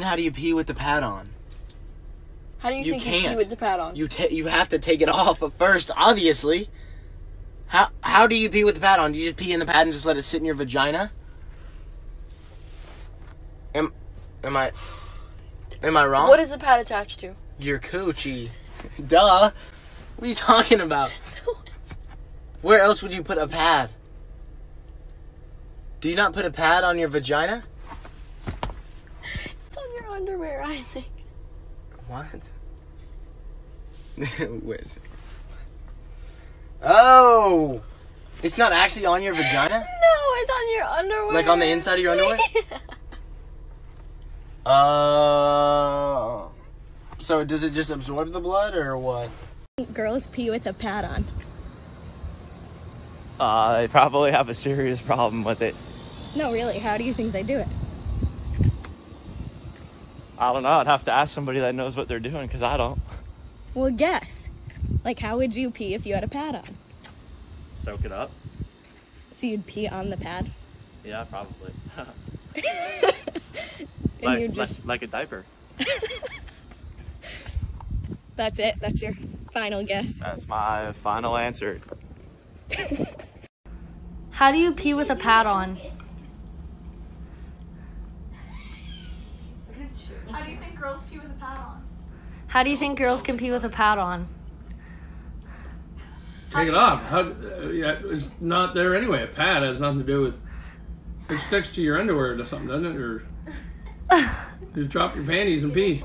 How do you pee with the pad on? How do you think you pee with the pad on? You have to take it off first, obviously. How do you pee with the pad on? Do you just pee in the pad and just let it sit in your vagina? Am I wrong? What is the pad attached to? Your coochie. Duh. What are you talking about? Where else would you put a pad? Do you not put a pad on your vagina? It's on your underwear, Isaac. What? Wait a second. Oh! It's not actually on your vagina? No, it's on your underwear. Like on the inside of your underwear? Yeah. So does it just absorb the blood or what? Girls pee with a pad on. They probably have a serious problem with it. No, really, how do you think they do it? I don't know. I'd have to ask somebody that knows what they're doing, because I don't. Well, guess. Like, how would you pee if you had a pad on? Soak it up? So you'd pee on the pad? Yeah, probably. And you just... like a diaper. That's it? That's your final guess? That's my final answer. How do you pee with a pad on? How do you think girls pee with a pad on? How do you think girls can pee with a pad on? Take it off. Yeah, it's not there anyway. A pad has nothing to do with... It sticks to your underwear or something, doesn't it? Or just drop your panties and pee.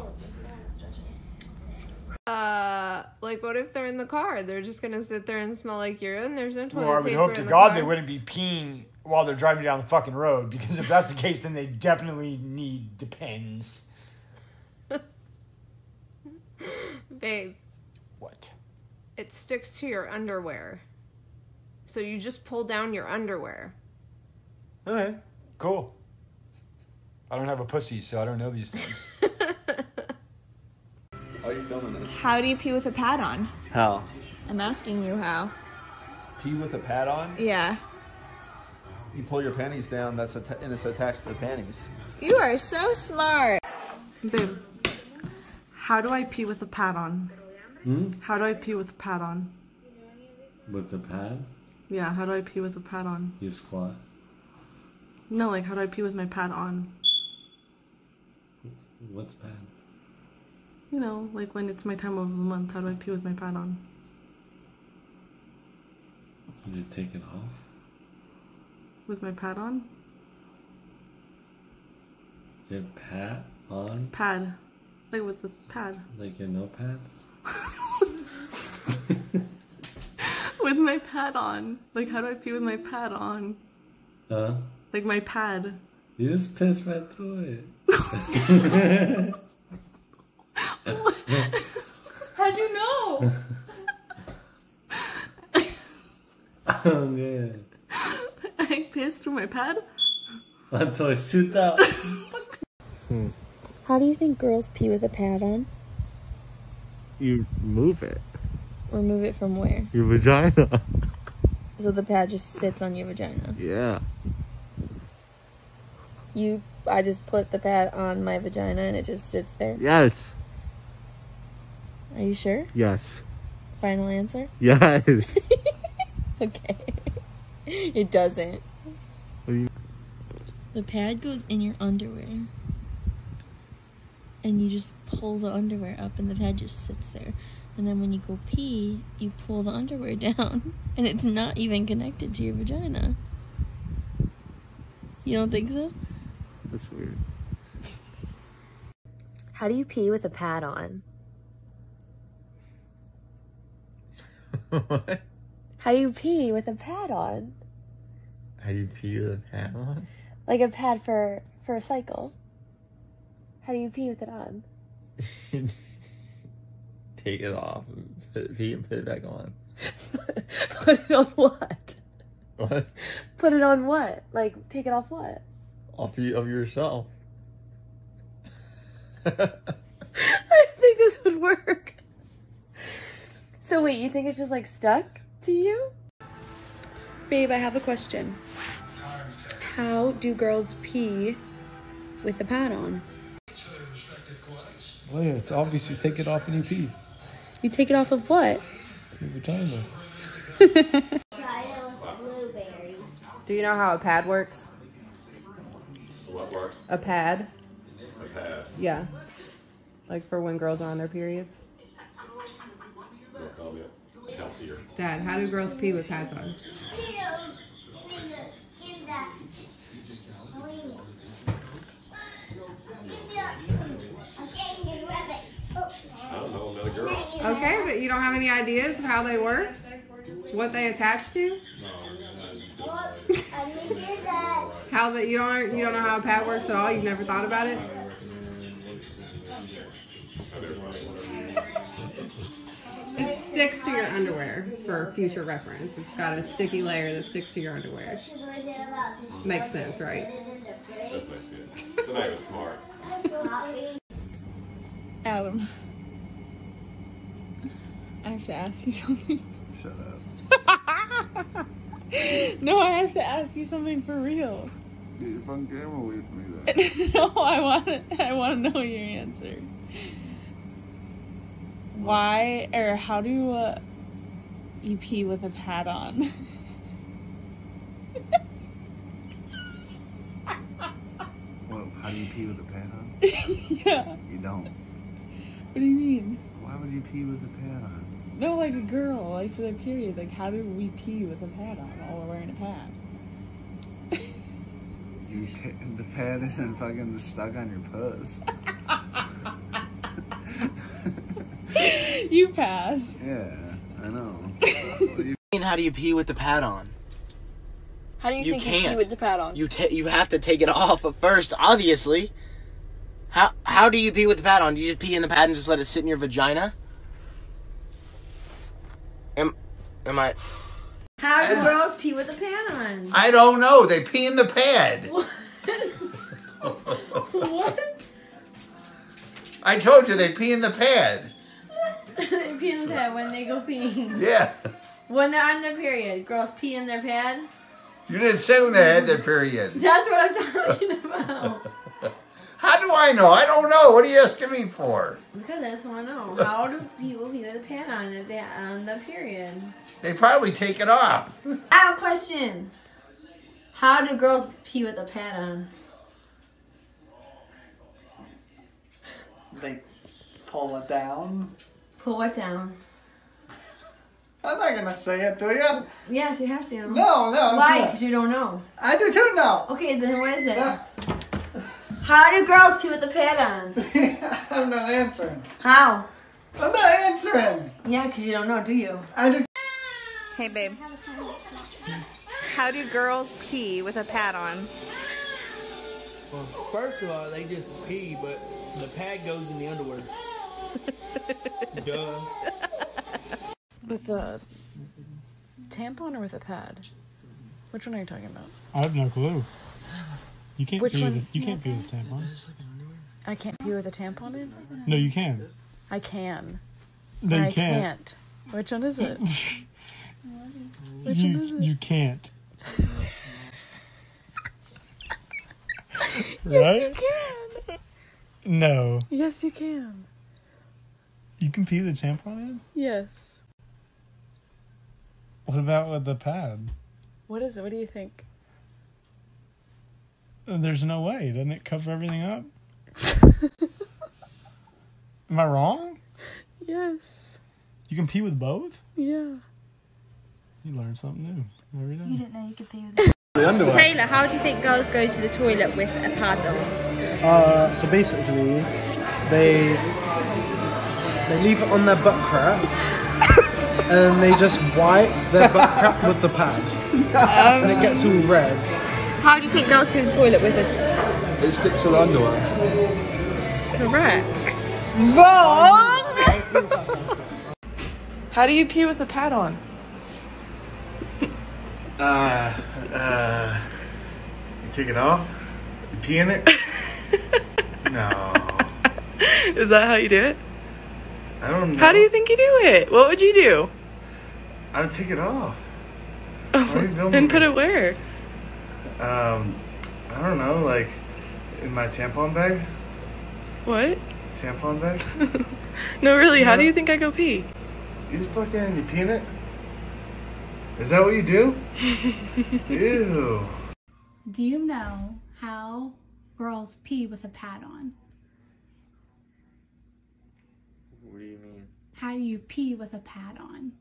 Like, what if they're in the car? They're just gonna sit there and smell like urine? There's no toilet Well, I would paper hope to in the God car. they wouldn't be peeing while they're driving down the fucking road, because if that's the case, then they definitely need Depends. Babe. What? It sticks to your underwear. So you just pull down your underwear. Okay, cool. I don't have a pussy, so I don't know these things. Why are you filming this? How do you pee with a pad on? How? I'm asking you how. Pee with a pad on? Yeah. You pull your panties down, and it's attached to the panties. You are so smart. Babe, how do I pee with a pad on? How do I pee with a pad on? With the pad? Yeah, how do I pee with a pad on? You squat. No, like, how do I pee with my pad on? What's pad? You know, like when it's my time of the month, how do I pee with my pad on? Did you take it off? With my pad on? Your pad on? Pad. Like with the pad. Like your notepad? With my pad on. Like, how do I pee with my pad on? Huh? Like my pad. You just pissed right through it. How'd you know? Oh, man. I pissed through my pad? Until it shoots out. How do you think girls pee with a pad on? You move it. Or move it from where? Your vagina. So the pad just sits on your vagina. Yeah. I just put the pad on my vagina and it just sits there? Yes. Are you sure? Yes. Final answer? Yes. Okay. It doesn't. What do you... The pad goes in your underwear. And you just pull the underwear up and the pad just sits there. And then when you go pee, you pull the underwear down. And it's not even connected to your vagina. You don't think so? That's weird. How do you pee with a pad on? What? How do you pee with a pad on? How do you pee with a pad on? Like a pad for a cycle. How do you pee with it on? Take it off, pee and put it back on. Put it on what? What? Put it on what? Like, take it off what? Off of yourself. I didn't think this would work. So wait, you think it's just like stuck to you? Babe, I have a question. How do girls pee with the pad on? Well, yeah, it's obvious you take it off and you pee. You take it off of what? Your vagina. Do you know how a pad works? What works? A pad. A pad. Yeah. Like for when girls are on their periods. They'll call me Kelsey or... Dad, how do girls pee with pads on? I don't know, another girl. Okay, but you don't have any ideas of how they work? What they attach to? How that you don't know how a pad works at all? You've never thought about it? It sticks to your underwear for future reference. It's got a sticky layer that sticks to your underwear. Makes sense, right? Does make sense. So now you're smart. Adam, I have to ask you something. Shut up. No, I have to ask you something for real. Get your fucking camera away from me then. No, I want to know your answer. Why or how do you pee with a pad on? Well, how do you pee with a pad on? Yeah. You don't. What do you mean? Why would you pee with a pad on? No, like a girl, like for their period. Like, how do we pee with a pad on while we're wearing a pad? The pad isn't fucking stuck on your puss. You pass. Yeah, I know. How do you pee with the pad on? How do you think you pee with the pad on? You have to take it off first, obviously. How do you pee with the pad on? Do you just pee in the pad and just let it sit in your vagina? Am I... How do girls pee with a pad on? I don't know. They pee in the pad. What? I told you they pee in the pad. They pee in the pad when they go peeing. Yeah. When they're on their period, girls pee in their pad? You didn't say when they had their period. That's what I'm talking about. How do I know? I don't know. What are you asking me for? Because I just want to know. How do people pee with a pad on if they're on the period? They probably take it off. I have a question. How do girls pee with a pad on? They pull it down. Pull what down? I'm not gonna say it, do you? Yes, you have to. No. Why? Because you don't know. I do too know. Okay, then what is it? How do girls pee with a pad on? I'm not answering. How? I'm not answering. Yeah, because you don't know, do you? I do. Hey, babe. How do girls pee with a pad on? Well, first of all, they just pee, but the pad goes in the underwear. Duh. With a tampon or with a pad? Which one are you talking about? I have no clue. You can't Which pee one? with you can't pee with a tampon. I can't pee with a tampon in? No, you can. I can. No, Or you I can't. Which one is it? Which one is it? You can't. Yes, Right? you can. No. Yes, you can. You can pee the tampon in? Yes. What about with the pad? What is it? What do you think? There's no way. Doesn't it cover everything up? Am I wrong? Yes. You can pee with both? Yeah. You learn something new every day. You didn't know you could pee with Taylor, how do you think girls go to the toilet with a pad on? So basically, they leave it on their butt crack, and they just wipe their butt crack with the pad, and it gets all red. How do you think girls go to the toilet with it? It sticks to the underwear. Correct. Wrong! How do you pee with a pad on? You take it off? You pee in it? No. Is that how you do it? I don't know. How do you think you do it? What would you do? I would take it off. And put it where? I don't know, like in my tampon bag. What? Tampon bag? No, really, how do you think I go pee? You just fucking, you pee in it? Is that what you do? Ew. Do you know how girls pee with a pad on? What do you mean? How do you pee with a pad on?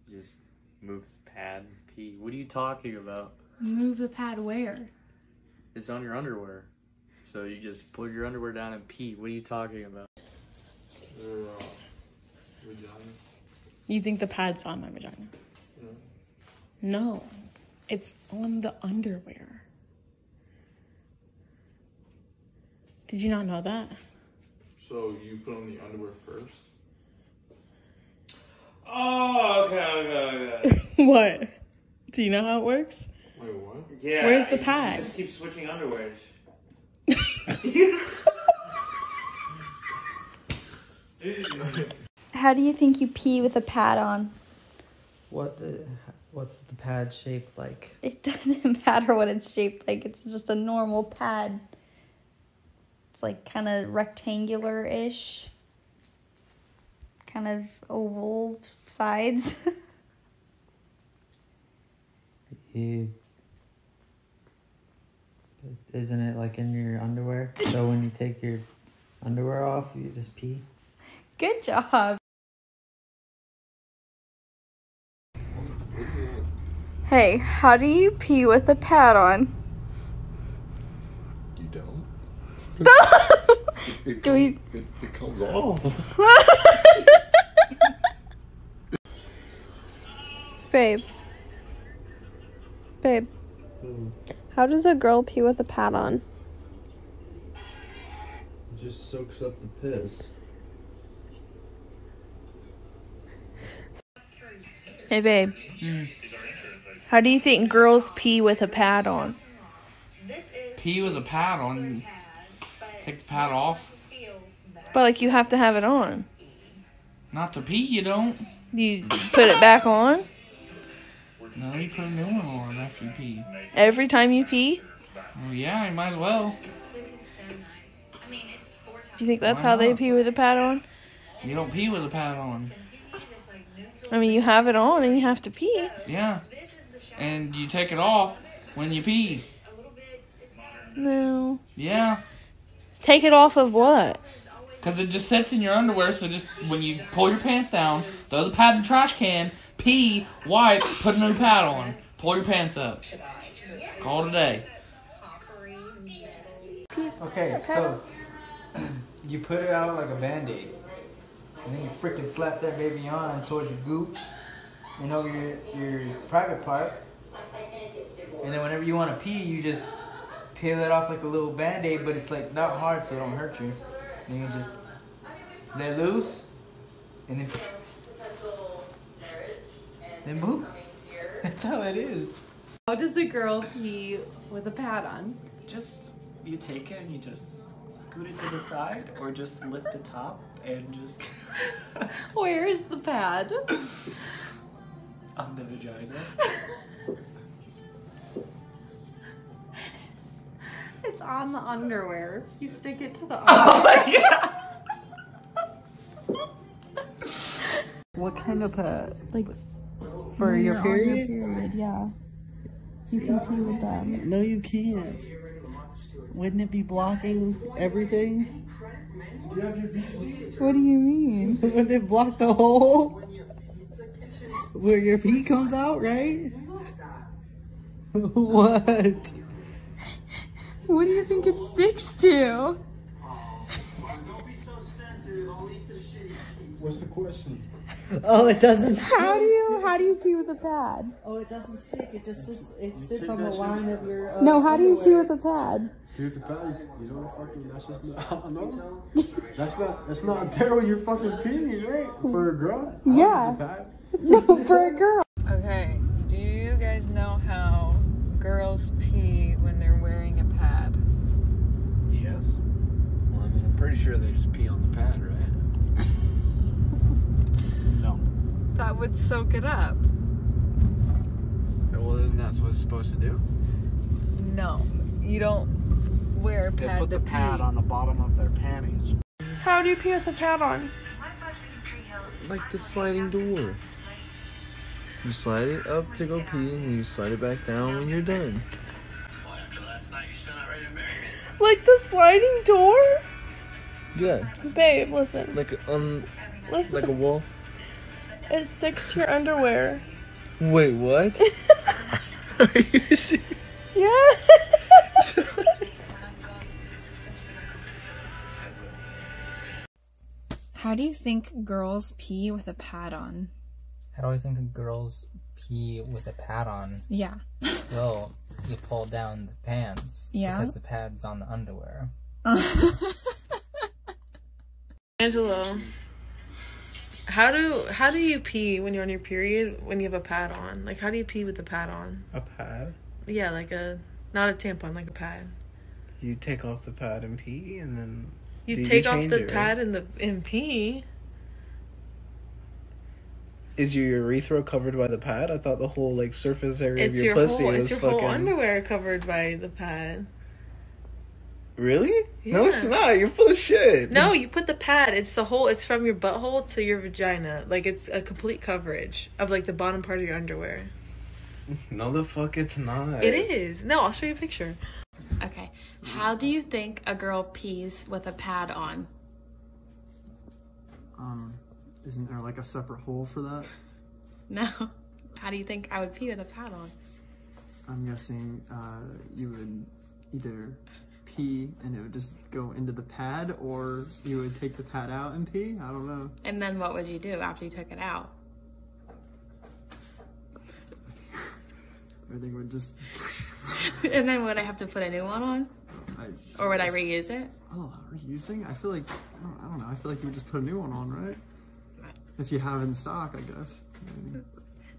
Just move the pad and pee. What are you talking about? Move the pad where? It's on your underwear. So you just pull your underwear down and pee. What are you talking about? You think the pad's on my vagina? No, it's on the underwear. Did you not know that? So you put on the underwear first? Oh, okay. What? Do you know how it works? Wait, what? Yeah. Where's the pad? You just keep switching underwears. How do you think you pee with a pad on? What's the pad shaped like? It doesn't matter what it's shaped like. It's just a normal pad. It's like kind of rectangular-ish. Kind of oval sides. Isn't it like in your underwear? So when you take your underwear off, you just pee? Good job. Hey, how do you pee with a pad on? You don't? It comes off. Babe. How does a girl pee with a pad on? It just soaks up the piss. Hey, babe. How do you think girls pee with a pad on? Pee with a pad on? Take the pad off? But, like, you have to have it on. Not to pee, you don't. You put it back on? No, you put a new one on after you pee. Every time you pee? Well, yeah, you might as well. Do you think that's how they pee with a pad on? You don't pee with a pad on. I mean, you have it on and you have to pee. Yeah. And you take it off when you pee. No. Yeah. Take it off of what? Because it just sits in your underwear, so just when you pull your pants down, throw the pad in the trash can, pee, wipe, put a new pad on. Pull your pants up. Call it a day. Okay, so you put it out like a Band-Aid. And then you freaking slap that baby on towards your gooch and over your private part. And then whenever you want to pee, you just peel it off like a little Band-Aid, but it's like not hard so it don't hurt you. And you just let it loose and then boop. That's how it is. How does a girl pee with a pad on? Just, you take it and you just scoot it to the side or just lift the top and just... Where is the pad? On the vagina. It's on the underwear. You stick it to the underwear. Oh my god! What kind of pad? Like, For when your you're on period? period, yeah. You can pee with them. No, you can't. Wouldn't it be blocking everything? What do you mean? Wouldn't it block the hole where your pee comes out, right? What? What do you think it sticks to? What's the question? Oh, it doesn't stick. How do you pee with a pad? Oh, it doesn't stick. It just sits. It sits on the line of your. No, how do you pee with a pad? Pee with the pads. You don't fucking. That's just not. No. That's not there when you're fucking peeing, right? For a girl. Yeah. No, for a girl. Okay, do you guys know how girls pee when they're wearing a pad? Yes. Well, I mean, I'm pretty sure they just pee on the pad, right? No. That would soak it up. Well, isn't that what it's supposed to do? No, you don't wear a They pad put to the pad pee. on the bottom of their panties. How do you pee with a pad on? Like the sliding door. You slide it up to go pee, and you slide it back down when you're done. Like the sliding door? Yeah. Babe, listen. Like on, Listen. like a wall. It sticks to your underwear. Wait, what? Are you serious? Yeah. How do you think girls pee with a pad on? How do I think girls pee with a pad on? Yeah. Well, you pull down the pants. Yeah. Because the pad's on the underwear. Angelo, how do you pee when you're on your period when you have a pad on? Like, how do you pee with the pad on? A pad? Yeah, like not a tampon, like a pad. You take off the pad and pee, and then You do take off change the it, pad right? and pee. Is your urethra covered by the pad? I thought the whole like surface area of It's your pussy was it's your fucking. whole underwear covered by the pad. Really? Yeah. No, it's not. You're full of shit. No, you put the pad. It's from your butthole to your vagina. Like, it's a complete coverage of like the bottom part of your underwear. No, the fuck, it's not. It is. No, I'll show you a picture. Okay. How do you think a girl pees with a pad on? Isn't there like a separate hole for that? No. How do you think I would pee with a pad on? I'm guessing you would either pee and it would just go into the pad, or you would take the pad out and pee. I don't know. And then what would you do after you took it out? Everything would just. And then would I have to put a new one on? Or would I reuse it? Oh, reusing? I feel like I don't know. I feel like you would just put a new one on, right? If you have in stock, I guess.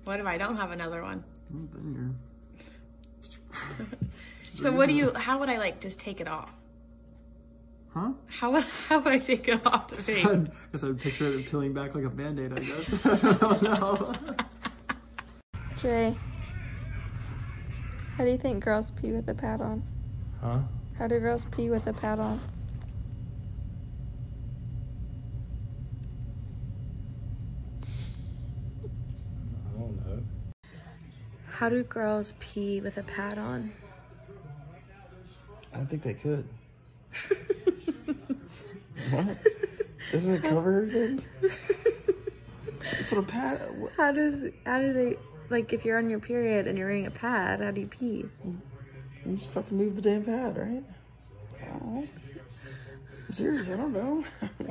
What if I don't have another one? Well, then So how would I like just take it off? Huh? How would I take it off to pee? I guess I'd picture it peeling back like a Band-Aid, I guess. I don't know. Jay, how do you think girls pee with a pad on? Huh? How do girls pee with a pad on? I don't know. How do girls pee with a pad on? I don't think they could. What? Doesn't it cover everything? It's what a pad. How do they, like, if you're on your period and you're wearing a pad, how do you pee? You just fucking move the damn pad, right? Oh. I'm serious, I don't know.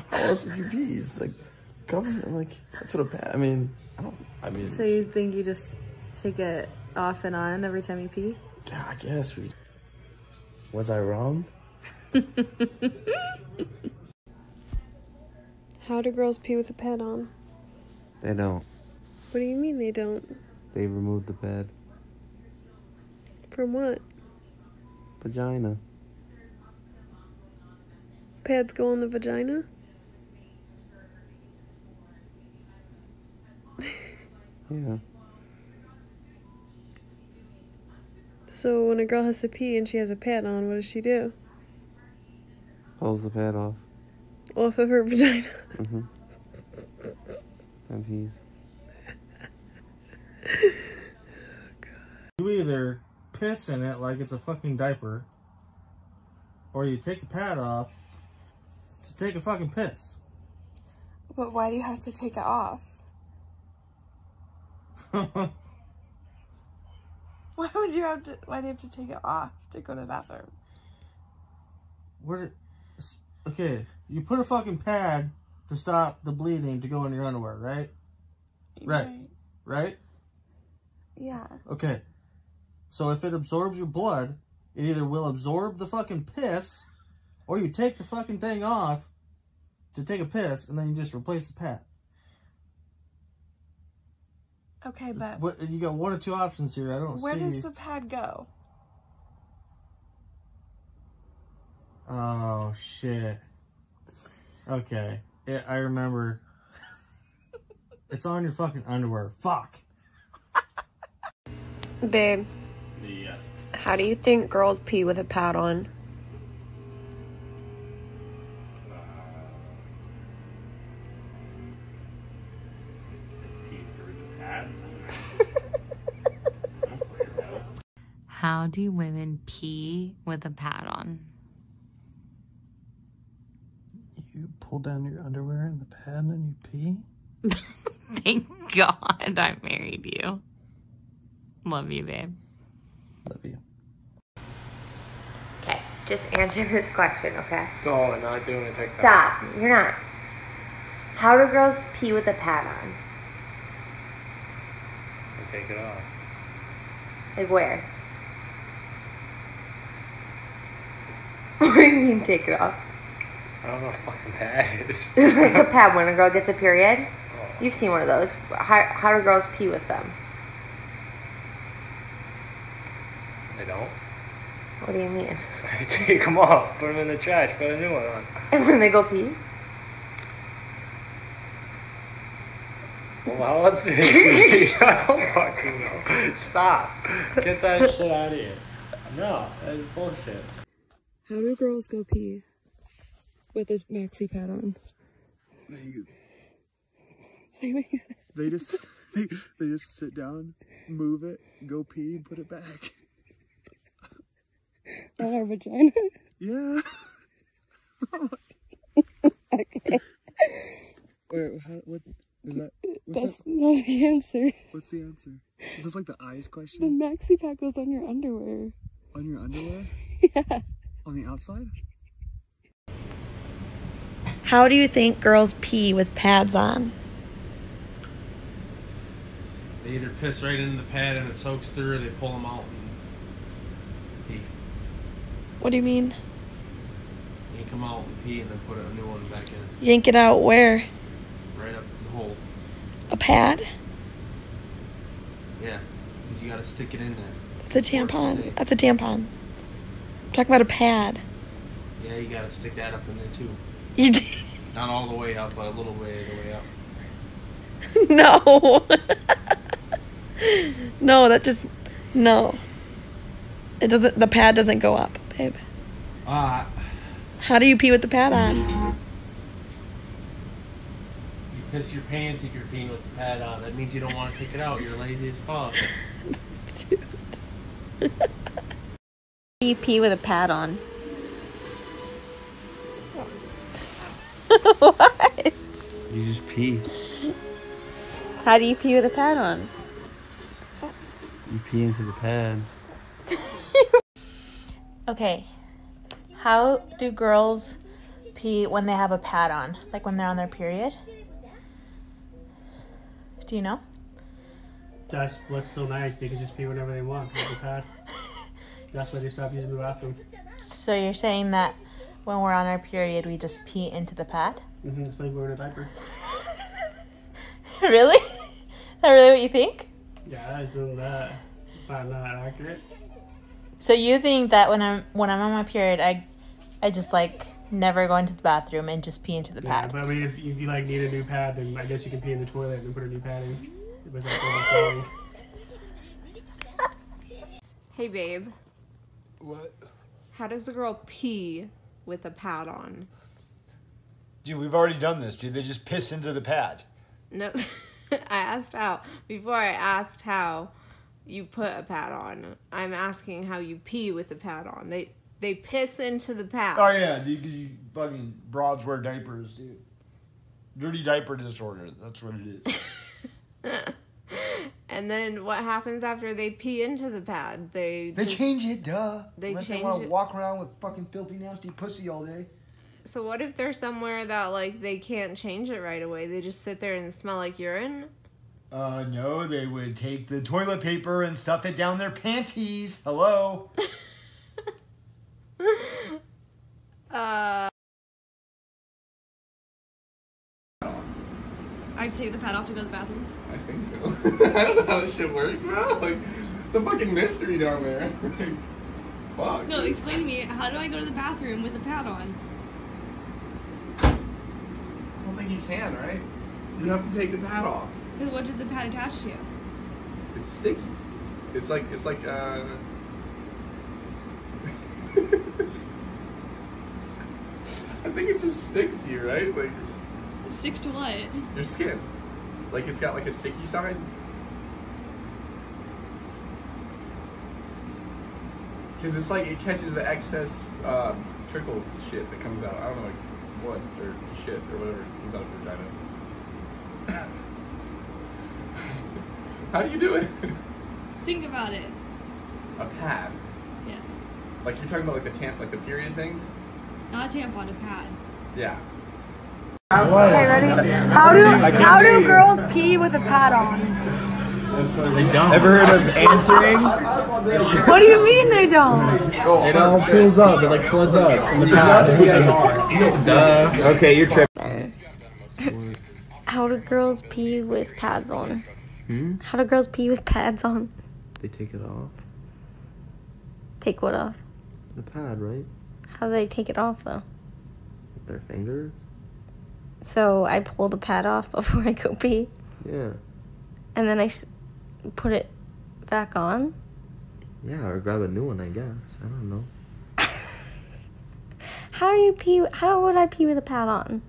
How else would you pee? It's like cover, like that's what a pad. I mean. So you think you just take it off and on every time you pee? Yeah, I guess. Was I wrong? How do girls pee with a pad on? They don't. What do you mean they don't? They removed the pad. From what? Vagina. Pads go in the vagina? Yeah. So when a girl has to pee and she has a pad on, what does she do? Pulls the pad off. Off of her vagina. Mm-hmm. And he's. You either piss in it like it's a fucking diaper, or you take the pad off to take a fucking piss. But why do you have to take it off? Why do you have to take it off to go to the bathroom? Okay, you put a fucking pad to stop the bleeding to go in your underwear, right? Right? Yeah. Okay. So if it absorbs your blood, it either will absorb the fucking piss, or you take the fucking thing off to take a piss, and then you just replace the pad. Okay, but You got one or two options here. I don't see. where does the pad go? Oh, shit. Okay. Yeah, I remember. It's on your fucking underwear. Fuck. Babe. Yeah. How do you think girls pee with a pad on? How do women pee with a pad on? You pull down your underwear in the pad and you pee? Thank God I married you. Love you, babe. Love you. Okay, just answer this question, okay? Oh, I'm not doing a TikTok. Stop. You're not. How do girls pee with a pad on? I take it off. Like where? What do you mean take it off? I don't know what a fucking pad is. Like a pad when a girl gets a period? You've seen one of those. How do girls pee with them? I don't. What do you mean? I take them off, put them in the trash, put a new one on. And when they go pee? Well, how else do they pee? I don't fucking know. Stop. Get that shit out of here. No, that's bullshit. How do girls go pee with a maxi pad on? Say what you said. They just sit down, move it, go pee, and put it back. On our vagina? Yeah. Okay. Wait, what is that? That's not the answer. What's the answer? Is this like the eyes The question? maxi pad goes on your underwear. On your underwear? Yeah. On the outside? How do you think girls pee with pads on? They either piss right into the pad and it soaks through, or they pull them out and pee. What do you mean? Yank them out and pee and then put a new one back in. Yank it out where? Right up the hole. A pad? Yeah, because you gotta stick it in there. That's a tampon. That's a tampon. I'm talking about a pad. Yeah, you gotta stick that up in there too. You do? Not all the way up, but a little way the way up. No. No, that just... No. It doesn't... The pad doesn't go up, babe. How do you pee with the pad on? You piss your pants if you're peeing with the pad on. That means you don't want to take it out. You're lazy as fuck. You pee with a pad on. What? You just pee. How do you pee with a pad on? You pee into the pad. Okay. How do girls pee when they have a pad on? Like when they're on their period? Do you know? That's what's so nice. They can just pee whenever they want with the pad. That's why they stop using the bathroom. So you're saying that when we're on our period, we just pee into the pad? It's like wearing a diaper. Really? Is that really what you think? Yeah, it's doing that. It's not accurate. So you think that when I'm on my period, I just like never go into the bathroom and just pee into the Yeah, pad? but I mean, if you like need a new pad, then I guess you can pee in the toilet and then put a new pad in. Hey, babe. What? How does a girl pee with a pad on? Dude, we've already done this, dude. They just piss into the pad. No, I asked how. Before I asked how you put a pad on, I'm asking how you pee with a pad on. They piss into the pad. Oh, yeah, dude, because you fucking broads wear diapers, dude. Dirty diaper disorder. That's what it is. And then what happens after they pee into the pad? They change it, duh. Unless they want to it. walk around with fucking filthy, nasty pussy all day. So what if they're somewhere that, like, they can't change it right away? They just sit there and smell like urine? No, they would take the toilet paper and stuff it down their panties. Hello? I have to take the pad off to go to the bathroom. I think so. I don't know how this shit works, bro. Like, it's a fucking mystery down there. Fuck. No, explain to me, how do I go to the bathroom with the pad on? I don't think you can, right? You have to take the pad off. Because what does the pad attach to? It's sticky. It's like I think it just sticks to you, right? Like, It sticks to what? your skin. Like, it's got like a sticky side. Because it's like it catches the excess trickle shit that comes out. I don't know, like blood or shit or whatever comes out of the vagina. How do you do it? Think about it. A pad. Yes. Like you're talking about like the period things? Not a tampon, a pad. Yeah. Okay, ready? How do girls pee with a pad on? They don't. Ever heard of answering? What do you mean they don't? It all pulls up. It like floods up in the pad. Duh. Okay, you're tripping. How do girls pee with pads on? Hmm? How do girls pee with pads on? They take it off. Take what off? The pad, right? How do they take it off though? With their fingers? So I pull the pad off before I go pee? Yeah. And then I put it back on? Yeah, or grab a new one, I guess. I don't know. How do you pee? How would I pee with a pad on?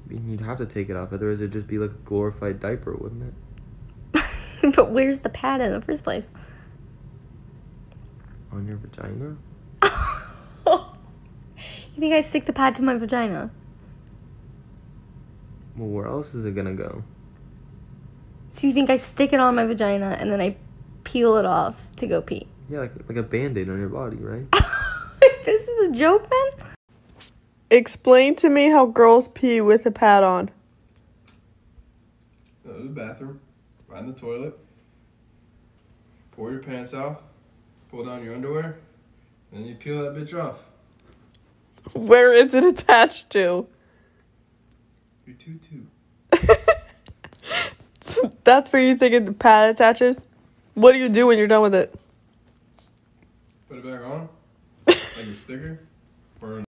I mean, you'd have to take it off, otherwise it'd just be like a glorified diaper, wouldn't it? But where's the pad in the first place? On your vagina? You think I stick the pad to my vagina? Well, where else is it gonna go? So you think I stick it on my vagina and then I peel it off to go pee? Yeah, like a Band-Aid on your body, right? This is a joke, man? Explain to me how girls pee with a pad on. Go to the bathroom, right in the toilet, pull your pants out, pull down your underwear, and then you peel that bitch off. Where is it attached to? Your tutu. That's where you think the pad attaches? What do you do when you're done with it? Put it back on, like a sticker, or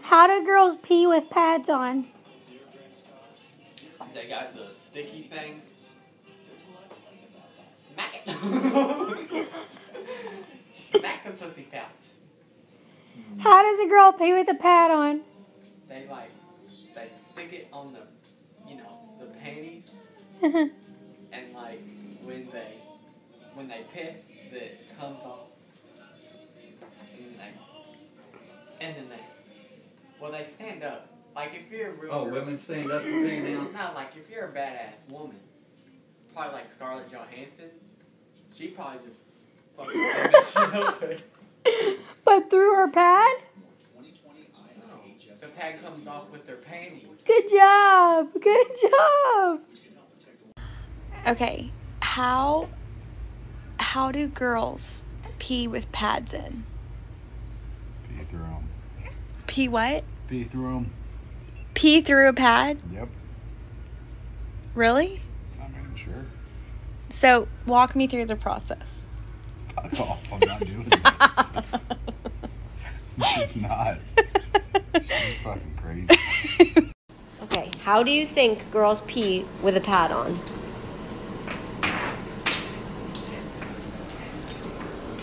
How do girls pee with pads on? They got the sticky thing. Smack it. Smack the pussy pouch. How does a girl pee with a pad on? They stick it on the, the panties, Uh-huh. and like when they piss, it comes off, and then they stand up. Like if you're a real Oh, girl, women stand up and pee now? No, like if you're a badass woman, probably like Scarlett Johansson, she probably just fucking did that shit open. But through her pad? The pad comes off with their panties. Good job! Good job! Okay, how do girls pee with pads in? Pee through them. Pee what? Pee through them. Pee through a pad? Yep. Really? I mean, sure. So, walk me through the process. Fuck off. I'm not doing this. This is not. She's fucking crazy. Okay, how do you think girls pee with a pad on?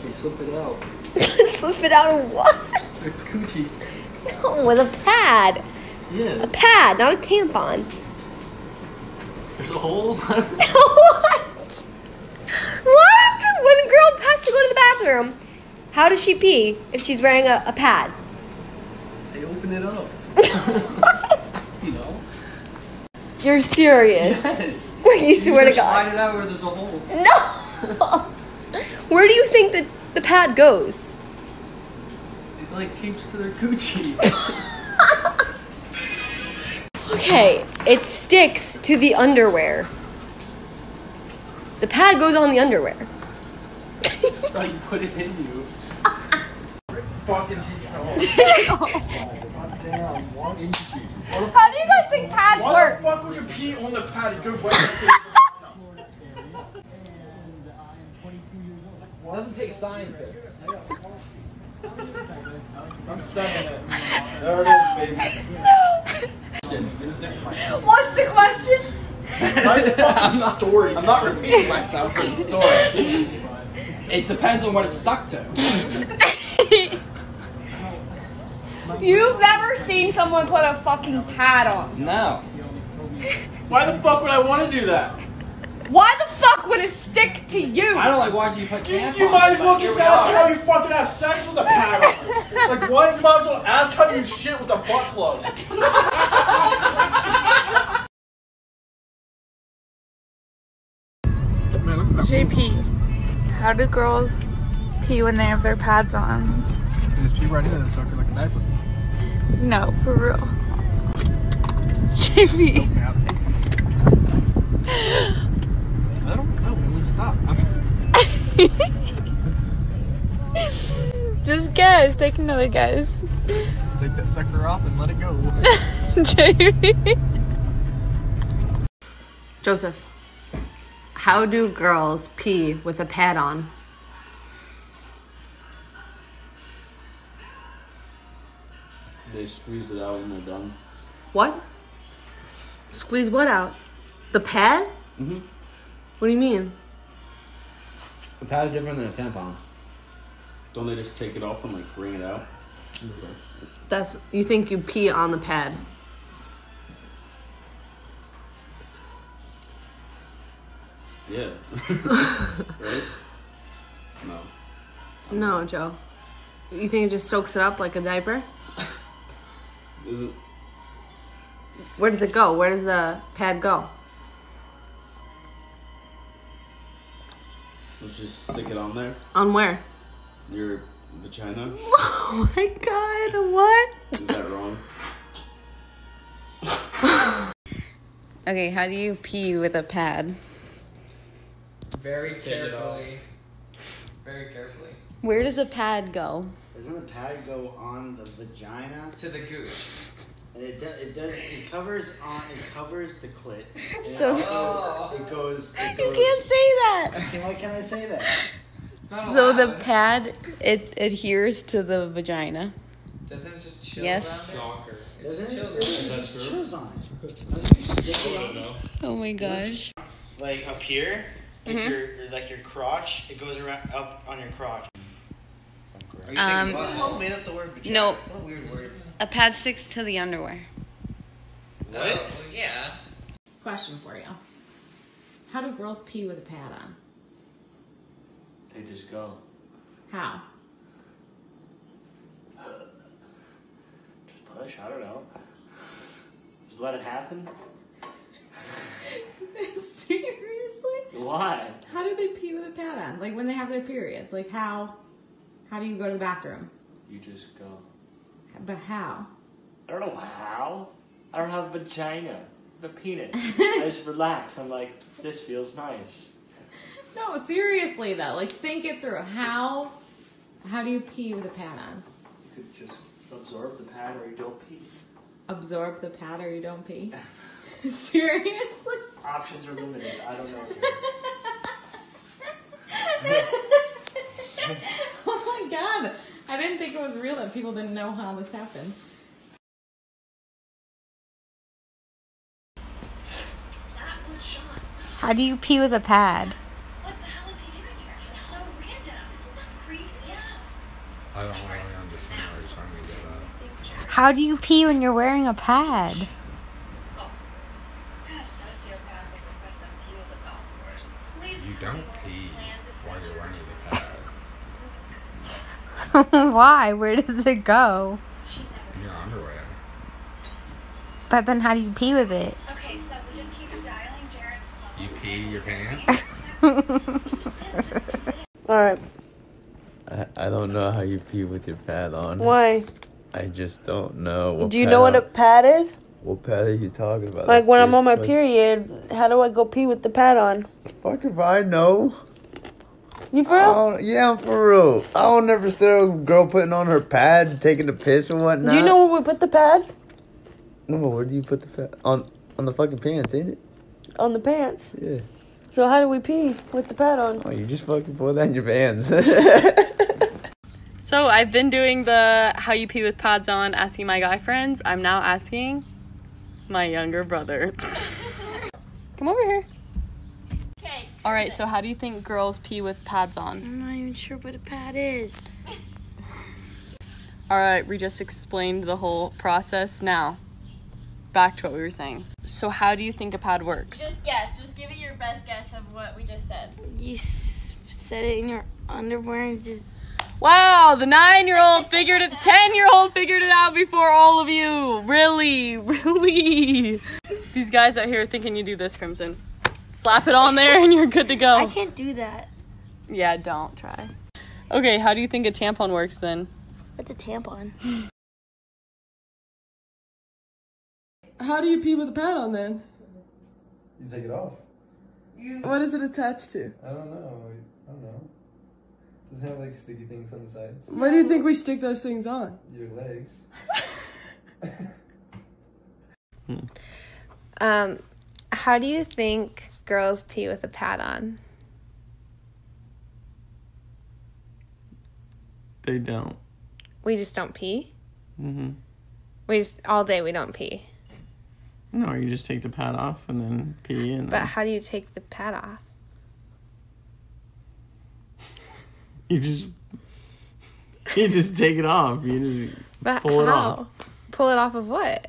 They slip it out. Slip it out of what? Their coochie. No, with a pad. Yeah. A pad, not a tampon. There's a hole. What? What? When a girl has to go to the bathroom, how does she pee if she's wearing a pad? They open it up. You know? You're serious? Yes. You swear to just God. slide it out where there's a hole. No! Where do you think the pad goes? It like tapes to their coochie. Okay, it sticks to the underwear. The pad goes on the underwear. So you put it in you. Fucking teach me all. How do you guys think pads Why work? the fuck would you pee on the pad? It goes right It doesn't take science. I'm sucking it. There it is, baby. What's the question? Nice fucking story. I'm not repeating myself for the story. It depends on what it's stuck to. You've never seen someone put a fucking pad on. No. Why the fuck would I want to do that? Why the fuck would it stick to you? I don't like watching you put tampons. You might as well but just here we ask are. how you fucking have sex with a pad on. Like, what? You might as well ask how you shit with a butt plug. JP, how do girls pee when they have their pads on? You just pee right in it and suck it like a diaper. No, for real. JP. I don't know. It would stop. Just guess. Take another guess. Take that sucker off and let it go. JP. Joseph, how do girls pee with a pad on? They squeeze it out when they're done. What? Squeeze what out? The pad? Mm-hmm. What do you mean? A pad is different than a tampon. Don't they just take it off and like bring it out? That's, you think you pee on the pad? Yeah. Right? No. No, Joe. You think it just soaks it up like a diaper? Is it? Where does it go? Where does the pad go? Let's just stick it on there. On where? Your vagina. Oh my god, what? Is that wrong? Okay, how do you pee with a pad? Very carefully. Very carefully. Where does a pad go? Doesn't the pad go on the vagina? To the gooch. And it covers the clit. And So- it goes. You can't say that. Why can't I say that? So the pad, it adheres to the vagina. Doesn't it just chill Yes. around it? It Doesn't just it? chills It chills on it. Oh my gosh. Like up here, like Mhm. your crotch, it goes around up on your crotch. Are you Um, thinking, Who made up the word vagina? No. What a weird word. A pad sticks to the underwear. What? Well, yeah. Question for you. How do girls pee with a pad on? They just go. How? Just push. I don't know. Just let it happen. Seriously? Why? How do they pee with a pad on? Like when they have their period? Like how do you go to the bathroom? You just go. But how? I don't know how. I don't have a vagina. The penis. I just relax. I'm like, this feels nice. No, seriously though. Like think it through. How do you pee with a pad on? You could just absorb the pad or you don't pee. Absorb the pad or you don't pee? Seriously? Options are limited. I don't know. Oh my god. I didn't think it was real that people didn't know how this happened. How do you pee with a pad? I don't really understand what you're trying to get at. How do you pee when you're wearing a pad? You don't pee while you're wearing the pad. Why? Where does it go? In your underwear. But then how do you pee with it? You pee your pants? Alright. I don't know how you pee with your pad on. Why? I just don't know. What Do you know what a pad is? What pad are you talking about? Like when I'm on my what's- period, how do I go pee with the pad on? Fuck if I know. You for real? Yeah, I'm for real. I don't never see a girl putting on her pad, taking a piss or whatnot. Do you know where we put the pad? No, where do you put the pad? On the fucking pants, ain't it? On the pants. Yeah. So how do we pee with the pad on? Oh, you just fucking put that in your pants. So I've been doing the how you pee with pads on, asking my guy friends. I'm now asking my younger brother. Come over here. Okay. All right, so how do you think girls pee with pads on? I'm not even sure what a pad is. All right, we just explained the whole process. Now, back to what we were saying. So how do you think a pad works? Just guess. Just give it your best guess of what we just said. You set it in your underwear and just... Wow, the 9-year-old figured it, 10-year-old figured it out before all of you. Really, really. These guys out here thinking you do this, Crimson. Slap it on there and you're good to go. I can't do that. Yeah, don't try. Okay, how do you think a tampon works then? What's a tampon? How do you pee with a pad on then? You take it off. What is it attached to? I don't know. Does it have like sticky things on the sides? Where do you think we stick those things on? Your legs. How do you think girls pee with a pad on? They don't. We just don't pee? Mm-hmm. We just, all day we don't pee. No, you just take the pad off and then pee in. But how do you take the pad off? You just take it off. You just But pull it how? off. Pull it off of what?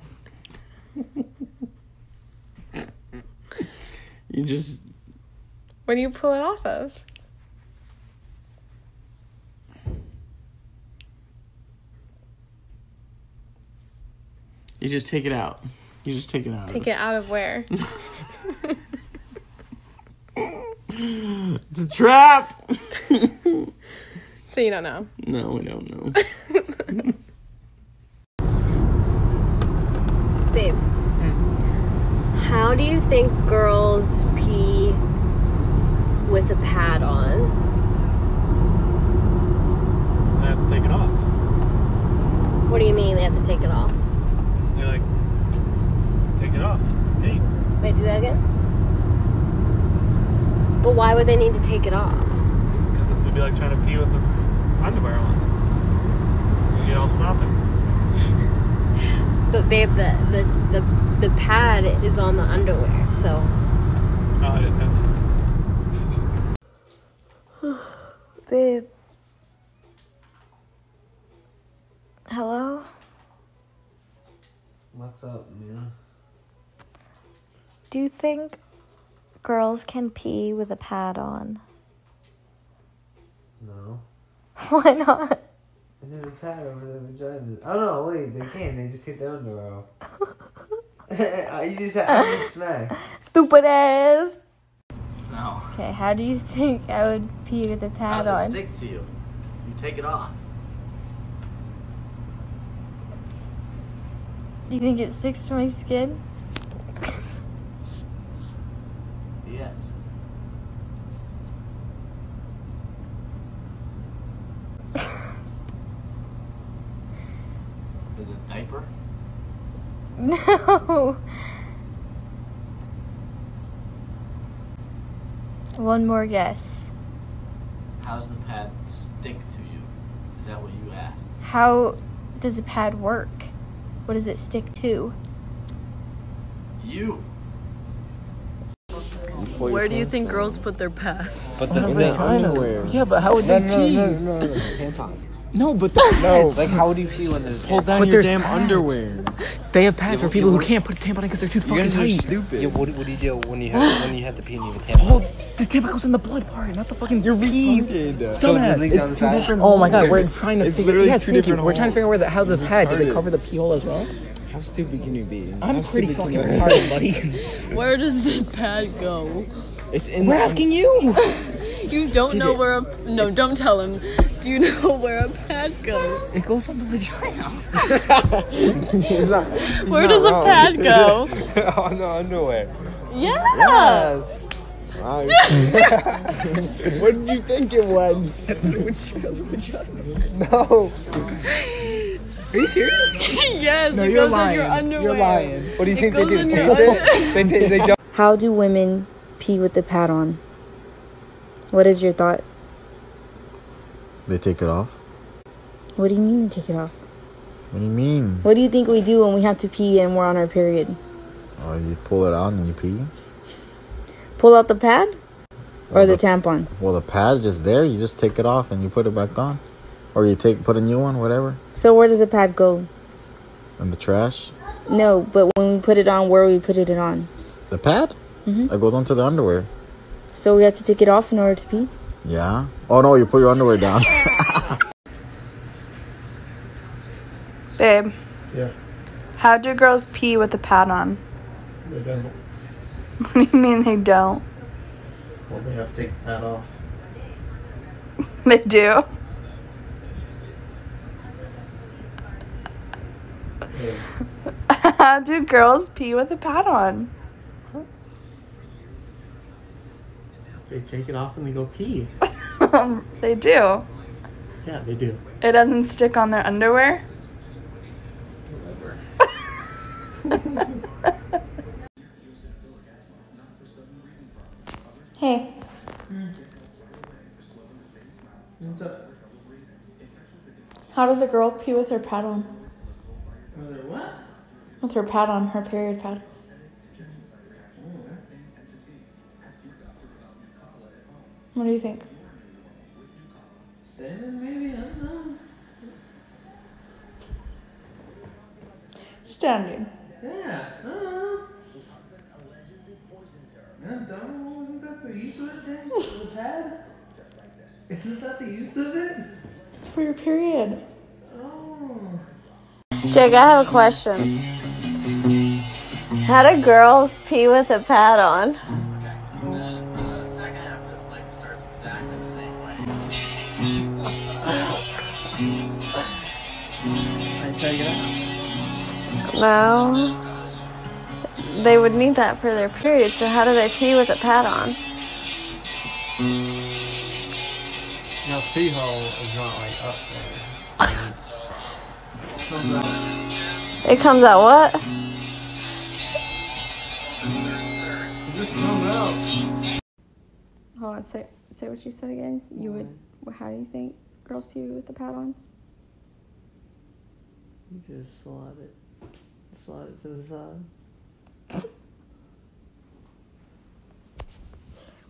You just... What do you pull it off of? You just take it out. You just take it out. Take it out of where? It's a trap! So you don't know? No, we don't know. Babe, how do you think girls pee with a pad on? They have to take it off. What do you mean they have to take it off? They like take it off. Hey. Wait, do that again? But why would they need to take it off? Because it's gonna be like trying to pee with the underwear on. You get all sloppy. But babe, the pad is on the underwear, so. Oh, I didn't know. Babe. Hello? What's up, man? Do you think girls can pee with a pad on? No. Why not? There's a pad over their vagina. Oh no, wait, they can't. They just take their underwear off. You just have to smack. Stupid ass. No. Okay, how do you think I would pee with a How pad does it on? stick to you? You take it off. Do you think it sticks to my skin? Yes. Is it diaper? No. One more guess. How does the pad stick to you? Is that what you asked? How does a pad work? What does it stick to? You. Where do you think girls put their pad? But in their underwear. Yeah, but how would they pee? No. Tampon. No, but the pads. Like, how would you pee when there's Pull down But your there's damn pads. underwear. They have pads for people who can't put a tampon in because they're too fucking guys are tight. stupid. Yeah, what do you do when you have to pee and you have a tampon? Oh, the tampon goes in the blood part, not the fucking your pee. Dumbass. It's two different. Oh my god, we're trying to It's figure. literally Yeah, two thank you. different We're trying to figure out how the pad does it retarded. cover the pee hole as well? How stupid can you be? I'm How pretty stupid fucking can you be? retarded, buddy. Where does the pad go? It's in We're the- asking you. You don't know TJ, where a... No, don't tell him. Do you know where a pad goes? It goes on the vagina. Where does a pad go? On the underwear. Yeah. Yes. What did you think it was? No. Are you serious? Yes, No, it you're goes in lying. your underwear. You're lying. What do you It think they goes do? in your They don't. How do women pee with the pad on? What is your thought? They take it off? What do you mean they take it off? What do you mean? What do you think we do when we have to pee and we're on our period? Oh, you pull it out and you pee? Pull out the pad? Or the tampon? Well, the pad's just there. You just take it off and you put it back on. Or you put a new one, whatever. So where does the pad go? In the trash? No, but when we put it on, where we put it on? The pad? Mm-hmm. It goes onto the underwear. So we have to take it off in order to pee? Yeah. Oh no, you put your underwear down. Babe, Yeah. how do girls pee with a pad on? They don't. What do you mean they don't? Well, they have to take the pad off. They do? How do girls pee with a pad on? They take it off and they go pee. They do. Yeah, they do. It doesn't stick on their underwear? Hey. What's up? How does a girl pee with her pad on? What? With her pad on, her period pad. What do you think? Standing, maybe? I don't know. Standing. Yeah, I don't know. Wasn't that the use of it thing? The pad? Isn't that the use of it? For your period. Oh. Jake, I have a question. How do girls pee with a pad on? The second half of this link starts exactly the same way. I tell you that. No. They would need that for their period, so how do they pee with a pad on? Now, pee hole is not like up there. It comes out what? It just comes out. Hold on, say what you said again. You would, how do you think girls pee with the pad on? You just slide it to the side.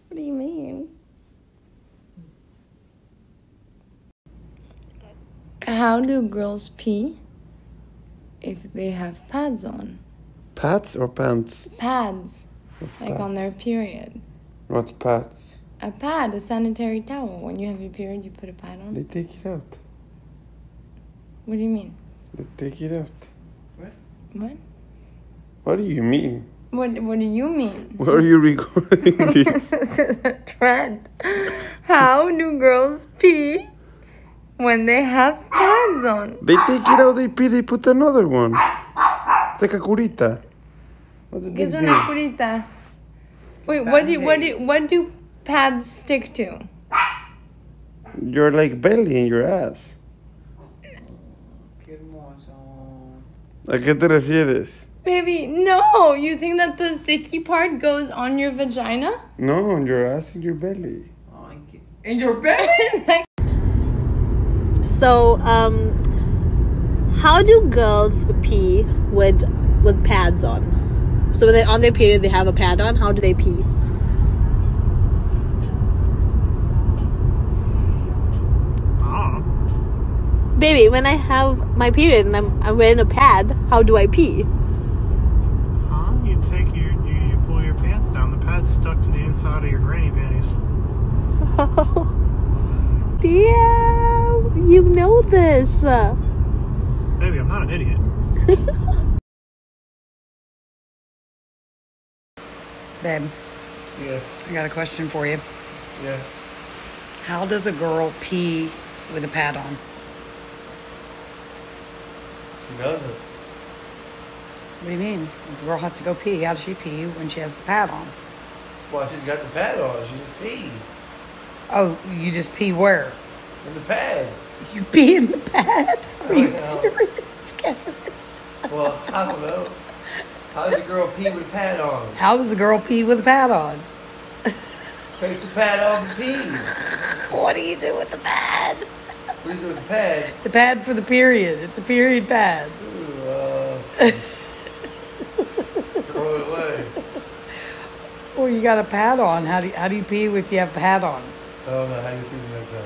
What do you mean? How do girls pee if they have pads on? Pads or pants? Pads. What's Like pads? on their period. What's pads? A pad, a sanitary towel. When you have your period, you put a pad on. They take it out. What do you mean? They take it out. What? What do you mean? What do you mean? Where are you recording this? This is a trend. How do girls pee when they have pads on? They take it out, they pee, they put another one. It's like a curita. What's the ¿Qué big es deal? una curita? Wait, what do pads stick to? Your like belly and your ass. ¿A qué te refieres? Baby, no! You think that the sticky part goes on your vagina? No, on your ass and your belly. In your belly? So, how do girls pee with pads on? So when they're on their period, they have a pad on. How do they pee? Baby, when I have my period and I'm wearing a pad, how do I pee? You take you pull your pants down. The pad's stuck to the inside of your granny panties. Damn, you know this. Baby, I'm not an idiot. Babe. Yeah. I got a question for you. Yeah. How does a girl pee with a pad on? She doesn't. What do you mean? If a girl has to go pee, how does she pee when she has the pad on? Well, she's got the pad on. She just pees. Oh, you just pee where? In the pad. You pee in the pad? Are you know. serious, Kevin? Well, I don't know. How does a girl pee with a pad on? How does a girl pee with a pad on? Takes the pad off and pees. What do you do with the pad? What do you do with the pad? The pad for the period. It's a period pad. Ooh, throw it away. Well, you got a pad on. How do you pee if you have a pad on? I don't know how you pee with that pad.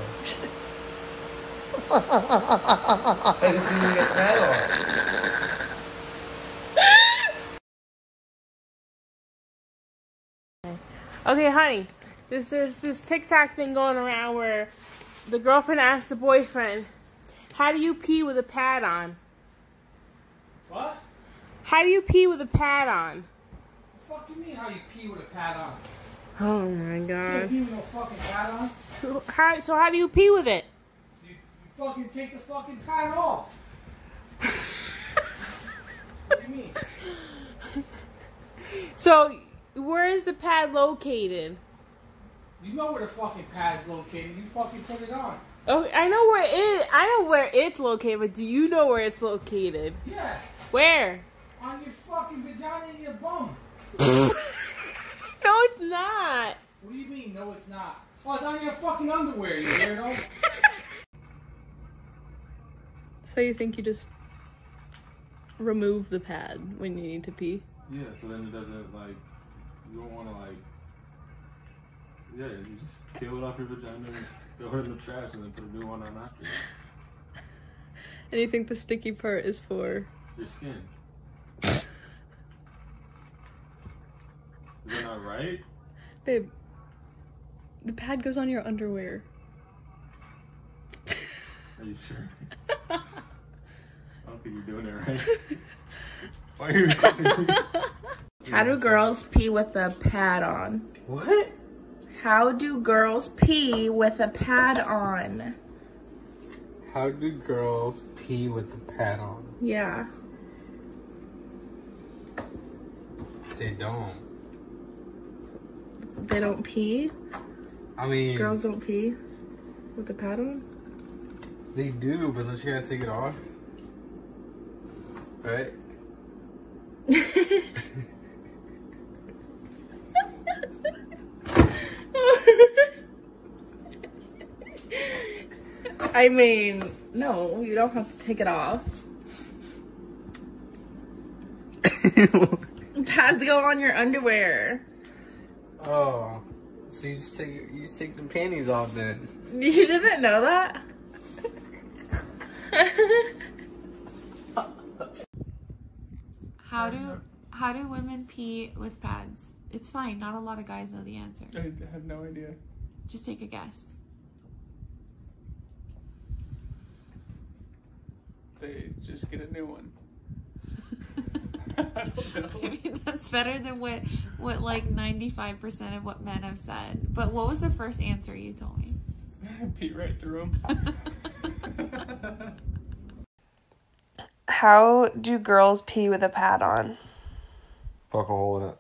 How do you pee with that pad on? Okay, honey, there's this TikTok thing going around where the girlfriend asked the boyfriend, how do you pee with a pad on? What? How do you pee with a pad on? What the fuck you mean how you pee with a pad on? Oh my You god. can't pee with no fucking pad on. So how do you pee with it? You fucking take the fucking pad off. What do you mean? So where is the pad located? You know where the fucking pad's located. You fucking put it on. Oh, I know where it is. I know where it's located, but do you know where it's located? Yeah. Where? On your fucking vagina and your bum. No, it's not. What do you mean, no it's not? Oh, it's on your fucking underwear, you weirdo. So you think you just remove the pad when you need to pee? Yeah, so then it doesn't, like, you don't want to, like, yeah, you just peel it off your vagina and throw it in the trash and then put a new one on after. And you think the sticky part is for? Your skin. Is that not right? Babe, the pad goes on your underwear. Are you sure? I don't think you're doing it right. Why are you recording? How do girls pee with a pad on? What? How do girls pee with a pad on? How do girls pee with the pad on? Yeah. They don't. They don't pee? I mean... Girls don't pee with the pad on? They do, but don't you gotta take it off? Right? I mean, no, you don't have to take it off. Pads go on your underwear. Oh. So you just take the panties off then? You didn't know that? How do women pee with pads? It's fine. Not a lot of guys know the answer. I have no idea. Just take a guess. They just get a new one. I mean, that's better than what like 95% of what men have said. But what was the first answer you told me? Pee right through them. How do girls pee with a pad on? Poke a hole in it.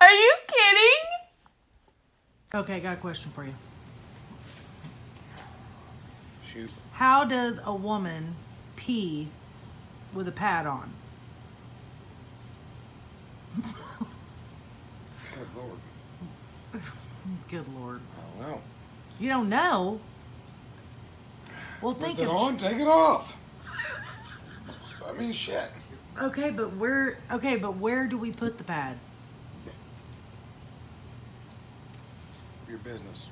Are you kidding? Okay, I got a question for you. Shoot. How does a woman pee with a pad on? Good Lord. Good Lord. I don't know. You don't know? Well, Put think it of on, take it off. I mean, shit. Okay, but where do we put the pad? Your business.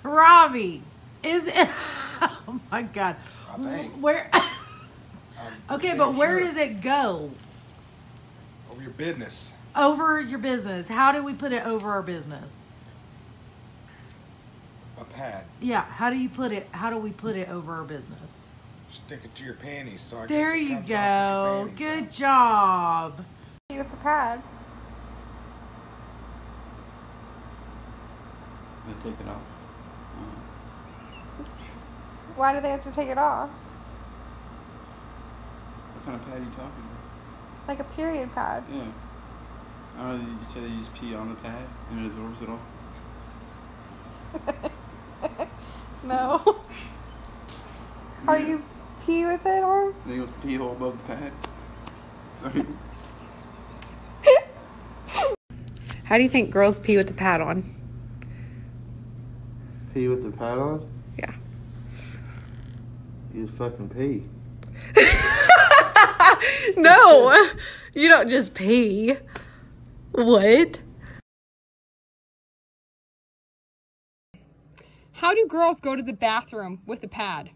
Robbie, is it? Oh my God. I think. Where? Okay, but where does it go? Over your business. Over your business. How do we put it over our business? A pad. Yeah. How do you put it? How do we put it over our business? Stick it to your panties. So I There guess it you comes off with go. your panties Good job. With the pad. Then take it off. Why do they have to take it off? What kind of pad are you talking about? Like a period pad. Yeah. You said you just pee on the pad and it absorbs it all? No. How do you pee with it on? Then you have the pee hole above the pad? Sorry. How do you think girls pee with the pad on? Pee with the pad on? Yeah. You just fucking pee. No, you don't just pee. What? How do girls go to the bathroom with a pad?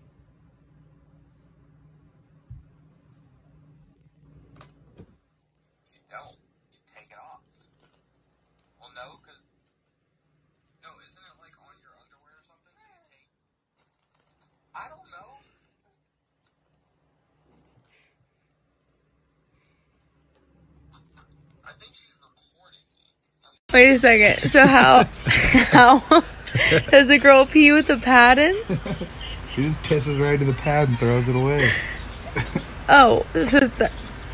Wait a second. So how does a girl pee with a pad in? She just pisses right into the pad and throws it away. Oh, so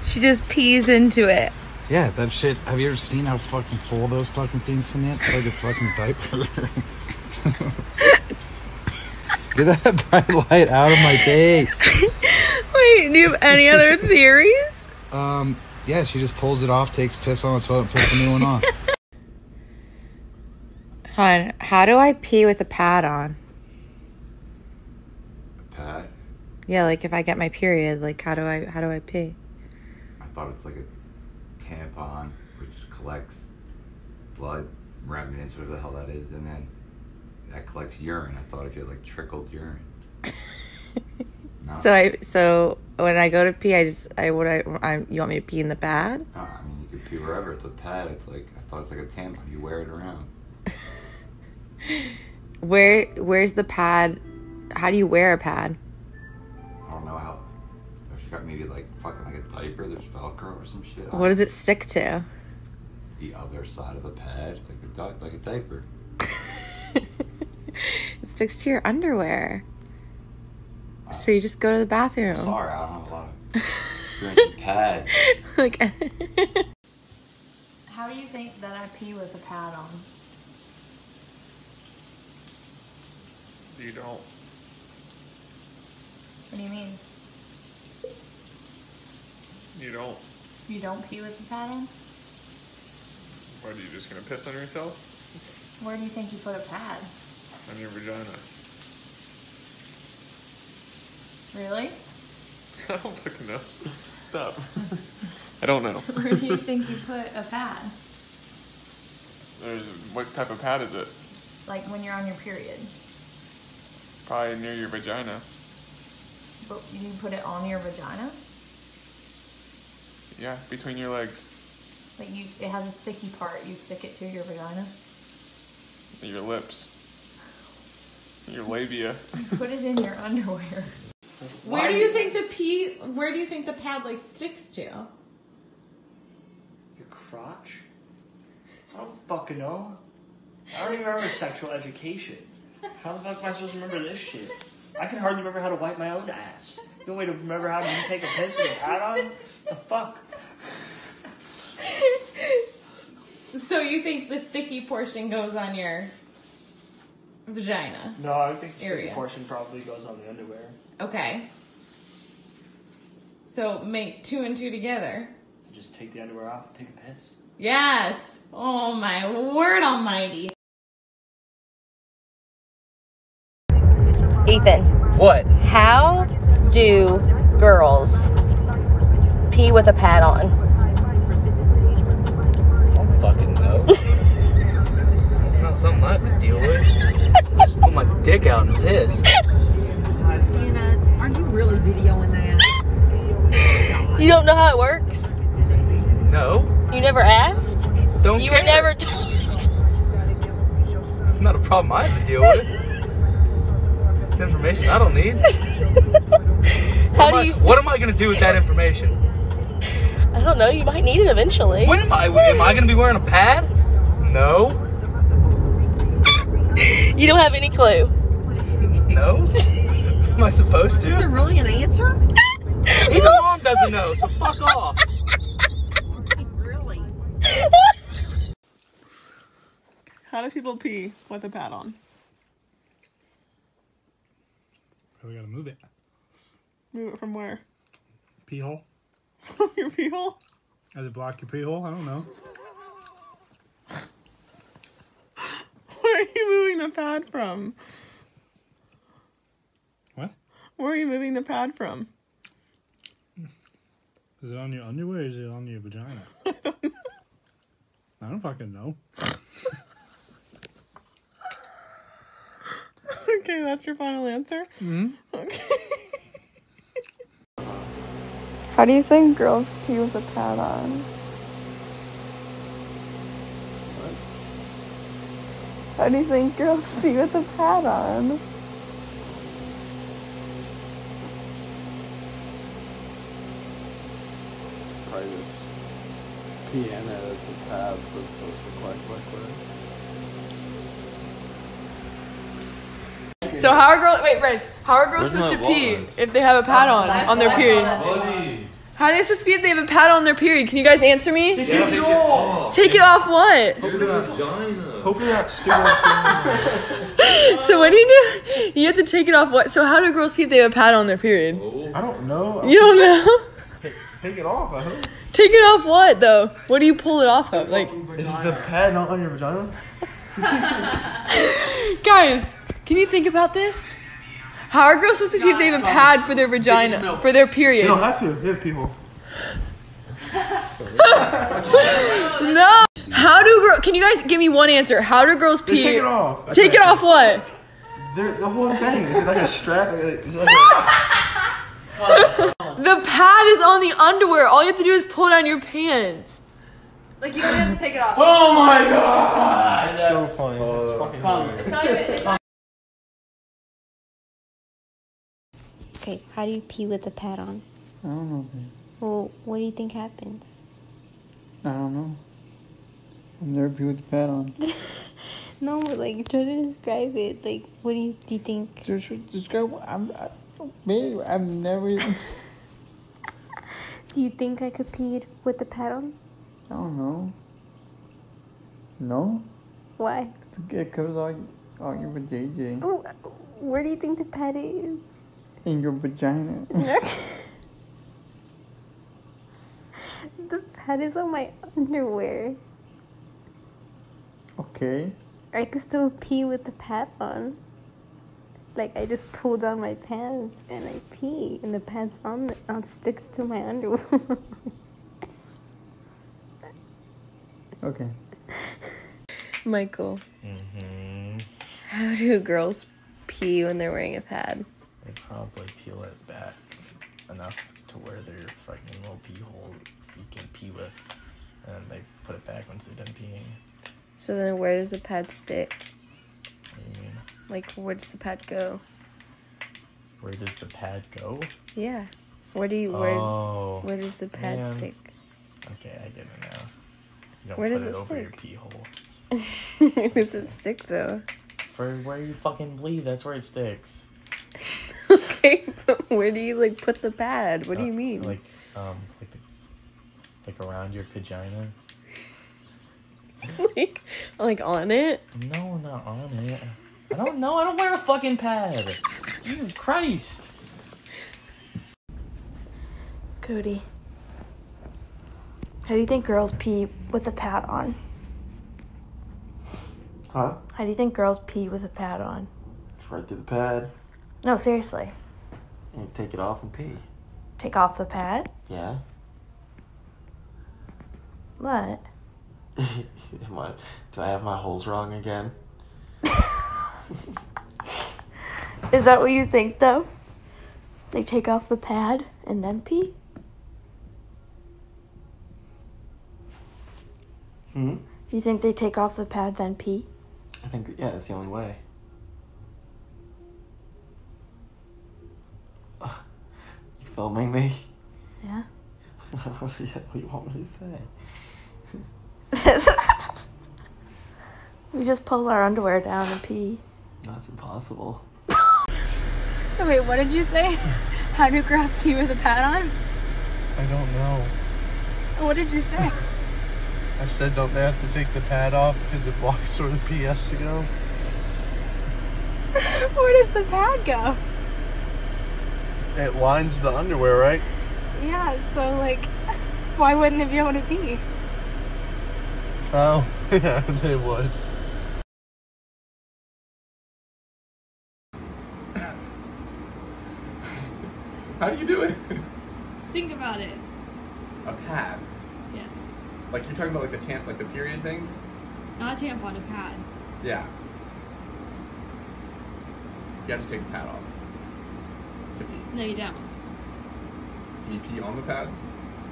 she just pees into it. Yeah, that shit. Have you ever seen how fucking full those fucking things can get? It's like a fucking diaper. Get that bright light out of my face. Wait, do you have any other theories? Yeah, she just pulls it off, takes piss on the toilet, and puts a new one on. Hon, how do I pee with a pad on? A pad? Yeah, like if I get my period, like how do I pee? I thought it's like a tampon, which collects blood, remnants, whatever the hell that is, and then that collects urine. I thought if you had like trickled urine. No? So when I go to pee, you want me to pee in the pad? No, I mean you could pee wherever. It's a pad. It's like I thought it's like a tampon. You wear it around. Where's the pad? How do you wear a pad? I don't know how. There's got maybe like fucking like a diaper. There's Velcro or some shit. What does it stick to? The other side of the pad, like a diaper. It sticks to your underwear. So you just go to the bathroom. Sorry, I don't have a lot of experience with pads. Like, How do you think that I pee with a pad on? You don't. What do you mean? You don't. You don't pee with the pad on? What, are you just gonna piss on yourself? Where do you think you put a pad? On your vagina. Really? I don't fucking know. Stop. I don't know. Where do you think you put a pad? What type of pad is it? Like when you're on your period. Probably near your vagina. But you put it on your vagina? Yeah, between your legs. Like it has a sticky part. You stick it to your vagina? Your lips. Your labia. You put it in your underwear. Where do you think the pad like sticks to? Your crotch? I don't fucking know. I don't even remember sexual education. How the fuck am I supposed to remember this shit? I can hardly remember how to wipe my own ass. You want me to remember how to take a piss with a pad on? The fuck? So you think the sticky portion goes on your vagina? No, I think the sticky area. portion probably goes on the underwear. Okay. So make 2 and 2 together. So just take the underwear off and take a piss. Yes. Oh my word almighty. Ethan. What? How do girls pee with a pad on? I don't fucking know. It's not something I have to deal with. I just put my dick out and piss. Anna, are you really videoing that? You don't know how it works? No. You never asked? Don't You care. were never told. It's not a problem I have to deal with. It's information I don't need. What am I going to do with that information? I don't know. You might need it eventually. When am I going to be wearing a pad? No. You don't have any clue. No. Am I supposed to? Is there really an answer? Even mom doesn't know, so fuck off. Really? How do people pee with a pad on? We gotta move it. Move it from where? Pee hole. Your pee hole? Does it block your pee hole? I don't know. Where are you moving the pad from? What? Where are you moving the pad from? Is it on your underwear or is it on your vagina? I don't fucking know. Okay, that's your final answer? Mm-hmm. Okay. How do you think girls pee with a pad on? What? How do you think girls pee with a pad on? Probably just pee in it. It's a pad, so it's supposed to collect liquid. So how are girls? Wait, Bryce. How are girls supposed to pee if they have a pad on their period? How are they supposed to pee if they have a pad on their period? Can you guys answer me? Take it off. Take it off what? Hopefully that stupid. So what do you do? You have to take it off what? So how do girls pee if they have a pad on their period? I don't know. You don't know? Take it off, I hope. Take it off what though? What do you pull it off of? Like, is the pad not on your vagina? guys, can you think about this? How are girls supposed to pee if they have a pad for their vagina, for their period? You don't have to. They have people. No. How do girls? Can you guys give me one answer? How do girls pee? Just take it off. Take it off what? The whole thing. Is it like a strap? Is it like The pad is on the underwear. All you have to do is pull down your pants. Like you don't have to take it off. Oh my god! That's so funny. It's fucking hilarious. It's not even. Okay, how do you pee with the pad on? I don't know. Well, what do you think happens? I don't know. I've never peed with the pad on. No, but like try to describe it. Like, what do you think? Describe. Maybe I've never. Do you think I could pee with the pad on? I don't know. No. Why? It covers all your vajayjay. Oh, where do you think the pad is? In your vagina. The pad is on my underwear. Okay. I could still pee with the pad on. Like, I just pull down my pants and I pee, and the pad's on stick to my underwear. Okay. Michael. How do girls pee when they're wearing a pad? They probably peel it back enough to where their fucking little pee hole you can pee with, and then they put it back once they're done peeing. So then where does the pad stick? What do you mean? Like, where does the pad go? Where does the pad go? Yeah. Where does the pad stick? Okay, I get it now. You don't Where put does it it over stick? your pee hole. Where does it stick though? For where you fucking bleed, that's where it sticks. Okay, but where do you like put the pad? What do you mean? Like around your vagina. like on it? No, not on it. I don't know. I don't wear a fucking pad. Jesus Christ. Cody, how do you think girls pee with a pad on? Huh? How do you think girls pee with a pad on? It's right through the pad. No, seriously. And you take it off and pee. Take off the pad? Yeah. What? Do I have my holes wrong again? Is that what you think, though? They take off the pad and then pee? You think they take off the pad then pee? I think, yeah, that's the only way. You filming me? Yeah. What do you want me to say? We just pull our underwear down and pee. That's impossible. So wait, what did you say? How do girls pee with a pad on? I don't know. What did you say? I said don't they have to take the pad off because it blocks where the pee has to go? Where does the pad go? It lines the underwear, right? Yeah, so like, why wouldn't it be able to pee? Oh, yeah, they would. How do you do it? Think about it. A pad. Yes. Like you're talking about like the period things? Not a tampon, a pad. Yeah. You have to take the pad off to pee. No, you don't. Can you pee on the pad?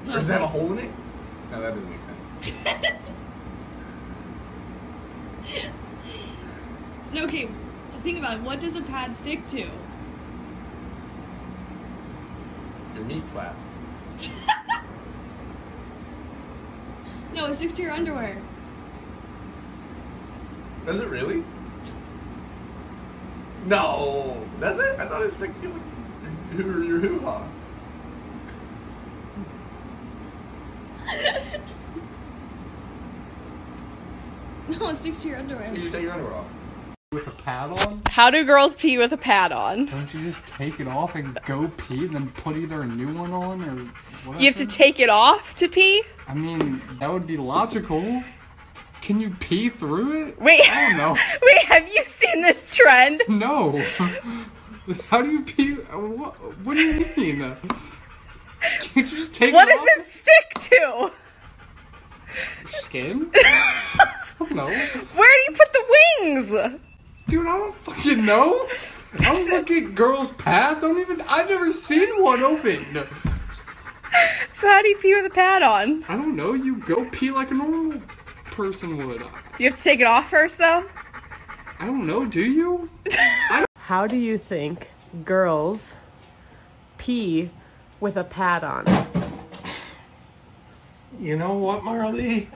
No, or does it have a but- hole in it? No, that doesn't make sense. No, okay, think about it. What does a pad stick to? Your meat flaps. No, it sticks to your underwear. Does it really? No. Does it? I thought it stuck to your hoo-ha. No, it sticks to your underwear. You just take your underwear off. With a pad on? How do girls pee with a pad on? Don't you just take it off and go pee, then put either a new one on or whatever? You have to take it off to pee? I mean, that would be logical. Can you pee through it? Wait. I don't know. Wait, have you seen this trend? No. How do you pee? What do you mean? Can't you just take What it does it stick to? Skin? I don't know. Where do you put the wings? Dude, I don't fucking know. I don't look at girls' pads. I've never seen one open. So how do you pee with a pad on? I don't know. You go pee like a normal person would. You have to take it off first, though? I don't know. Do you? How do you think girls pee with a pad on? You know what, Marley?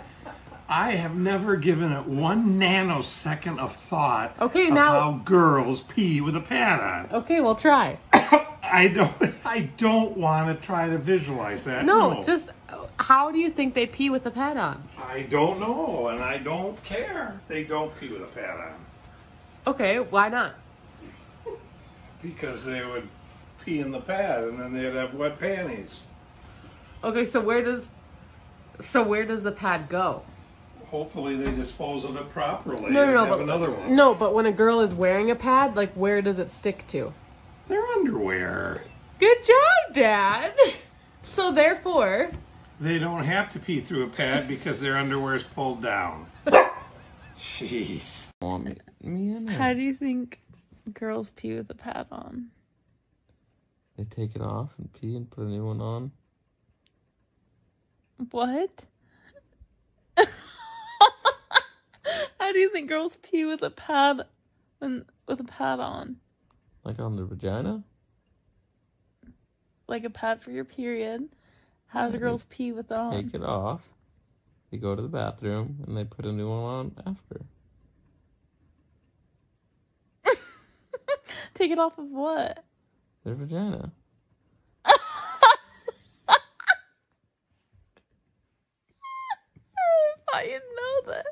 I have never given it 1 nanosecond of thought of how girls pee with a pad on. Okay, well try. I don't want to try to visualize that. No, just how do you think they pee with the pad on? I don't know, and I don't care. They don't pee with a pad on. Okay, why not? Because they would pee in the pad, and then they'd have wet panties. Okay, so where does the pad go? Hopefully they dispose of it properly No, and have but another one. No, but when a girl is wearing a pad, like where does it stick to? Their underwear. Good job, Dad. So therefore, They don't have to pee through a pad because their underwear is pulled down. Jeez. How do you think girls pee with a pad on? They take it off and pee and put a new one on. What? How do you think girls pee with a pad on? Like on the vagina? Like a pad for your period. How do girls pee with on? Take it off. They go to the bathroom and they put a new one on after. Take it off of what? Their vagina. I didn't know this.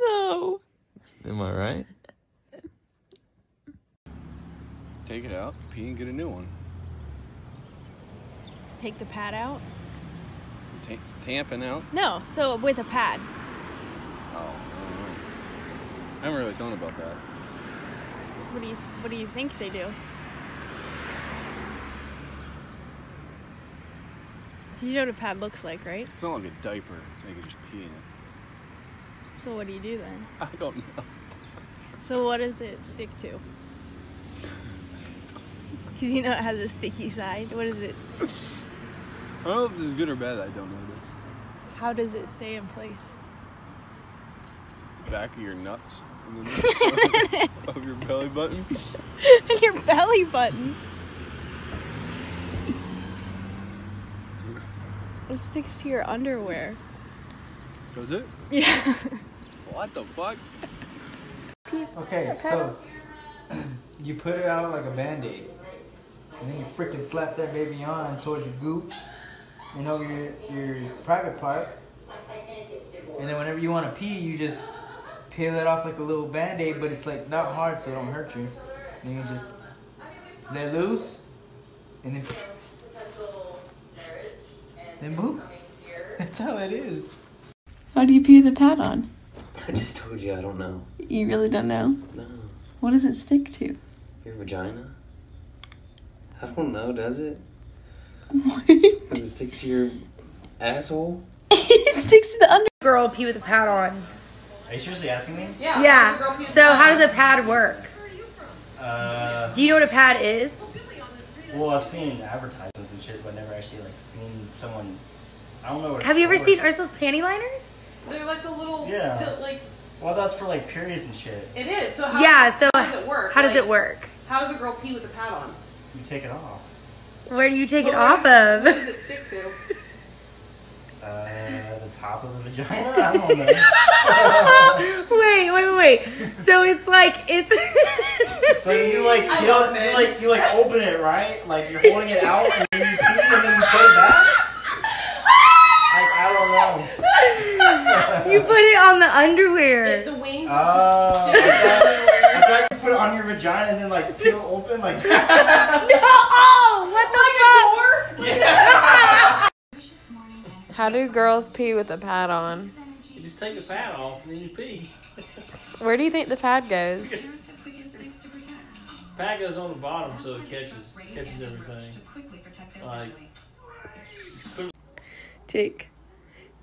No. Am I right? Take it out, pee, and get a new one. Take the pad out? Tamping out? No, so with a pad. Oh, I don't know. I haven't really thought about that. What do you think they do? You know what a pad looks like, right? It's not like a diaper. They can just pee in it. So what do you do then? I don't know. So what does it stick to? Because you know it has a sticky side. What is it? I don't know if this is good or bad. I don't know this. How does it stay in place? Back of your nuts. And then of your belly button. And your belly button. It sticks to your underwear. Does it? Yeah. What the fuck? Okay, so you put it out like a Band-Aid. And then you freaking slap that baby on towards your gooch and over your private part. And then whenever you want to pee, you just peel it off like a little Band-Aid, but it's like not hard so it don't hurt you. And you just let loose and then boop. That's how it is. How do you pee with a pad on? I just told you I don't know. You really don't know? No. What does it stick to? Your vagina? I don't know, does it? Does it stick to your asshole? It sticks to the under. Girl pee with a pad on. Are you seriously asking me? Yeah. So how does a pad work? Do you know what a pad is? Well, I've seen advertisements and shit, but never actually like seen someone. I don't know what. Have you ever seen Ursula's panty liners? They're like the little, Yeah. like, Well, that's for like periods and shit. it is. So how, So how does it work? How does Like, it work? How does a girl pee with a pad on? You take it off. Where do you take it But off What of? does it stick to? The top of the vagina? I don't know. Wait. So it's like it's. So you open it, right? Like you're holding it out and then you pee and then you put it back. I don't know. You put it on the underwear. The wings. I thought you put it on your vagina and then like peel open like. No! Oh, what the fuck? Yeah. How do girls pee with a pad on? You just take the pad off and then you pee. Where do you think the pad goes? Pad goes on the bottom so it catches everything. Like. Jake.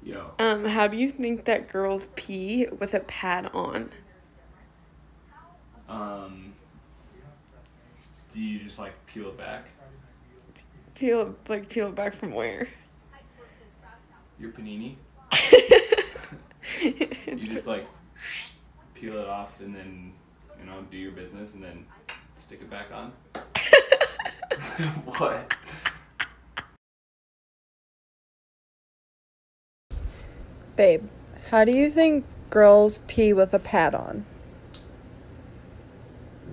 Yo. How do you think that girls pee with a pad on? Do you just like peel it back? Peel it back from where? Your panini? You just like peel it off and then, you know, do your business and then stick it back on? What? Babe, how do you think girls pee with a pad on?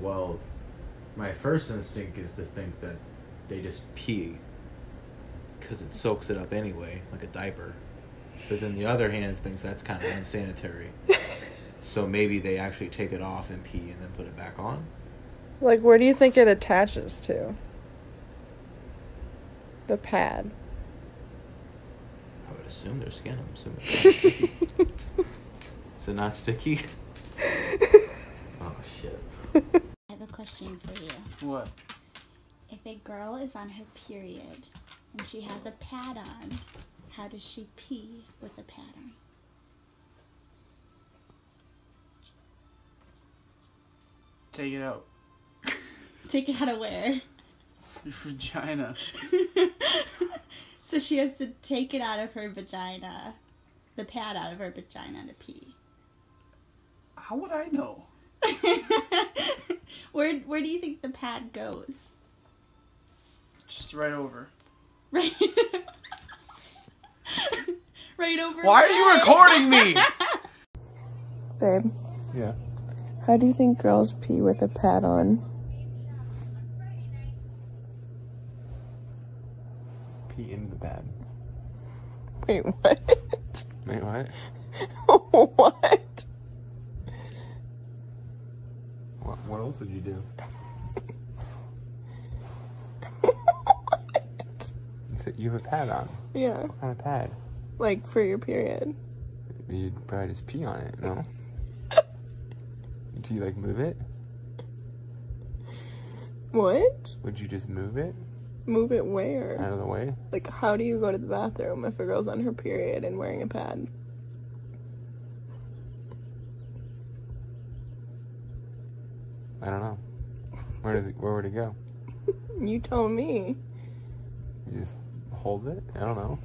Well, my first instinct is to think that they just pee because it soaks it up anyway, like a diaper. But then the other hand thinks that's kind of unsanitary. So maybe they actually take it off and pee and then put it back on. Like, where do you think it attaches to? The pad. I would assume their skin. I'm assuming it's not sticky. Is it not sticky? Oh, shit. I have a question for you. What? If a girl is on her period and she has a pad on, how does she pee with a pad on? Take it out. Take it out of where? Your vagina. So she has to take it out of her vagina, the pad out of her vagina to pee. How would I know? Where do you think the pad goes? Just right over. Right. Right over. Why are you recording me? Babe. Yeah. How do you think girls pee with a pad on? Pee into the pad. Wait, what? Wait, what? What? What else would you do? You said you have a pad on. Yeah. What kind of pad? Like, for your period. You'd probably just pee on it, no? Do you, like, move it? What? Would you just move it? Move it where? Out of the way? Like, how do you go to the bathroom if a girl's on her period and wearing a pad? I don't know. Where would it go? You told me. You just hold it? I don't know.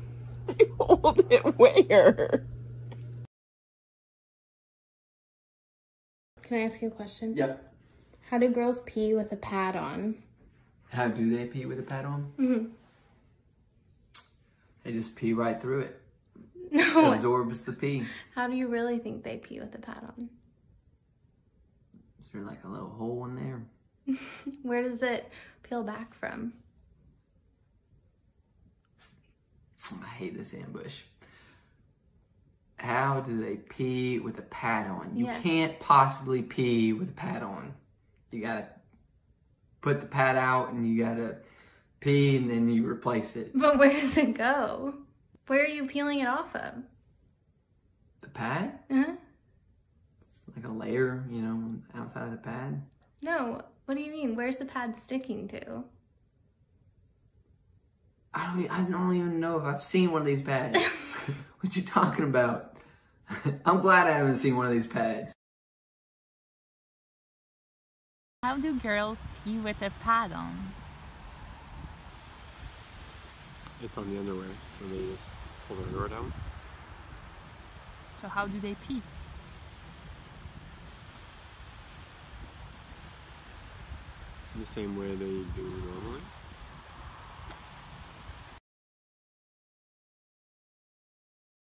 Hold it where? Can I ask you a question? Yep. How do girls pee with a pad on? How do they pee with a pad on? Mm-hmm. They just pee right through it. No. It absorbs the pee. How do you really think they pee with a pad on? Is there like a little hole in there? Where does it peel back from? I hate this ambush. How do they pee with a pad on? You can't possibly pee with a pad on. You gotta put the pad out and you gotta pee and then you replace it. But where does it go? Where are you peeling it off of? The pad? Uh-huh. It's like a layer, you know, outside of the pad. No, what do you mean? Where's the pad sticking to? I don't even know if I've seen one of these pads. What you talking about? I'm glad I haven't seen one of these pads. How do girls pee with a pad on? It's on the underwear, so they just pull their underwear down. So how do they pee? The same way they do normally.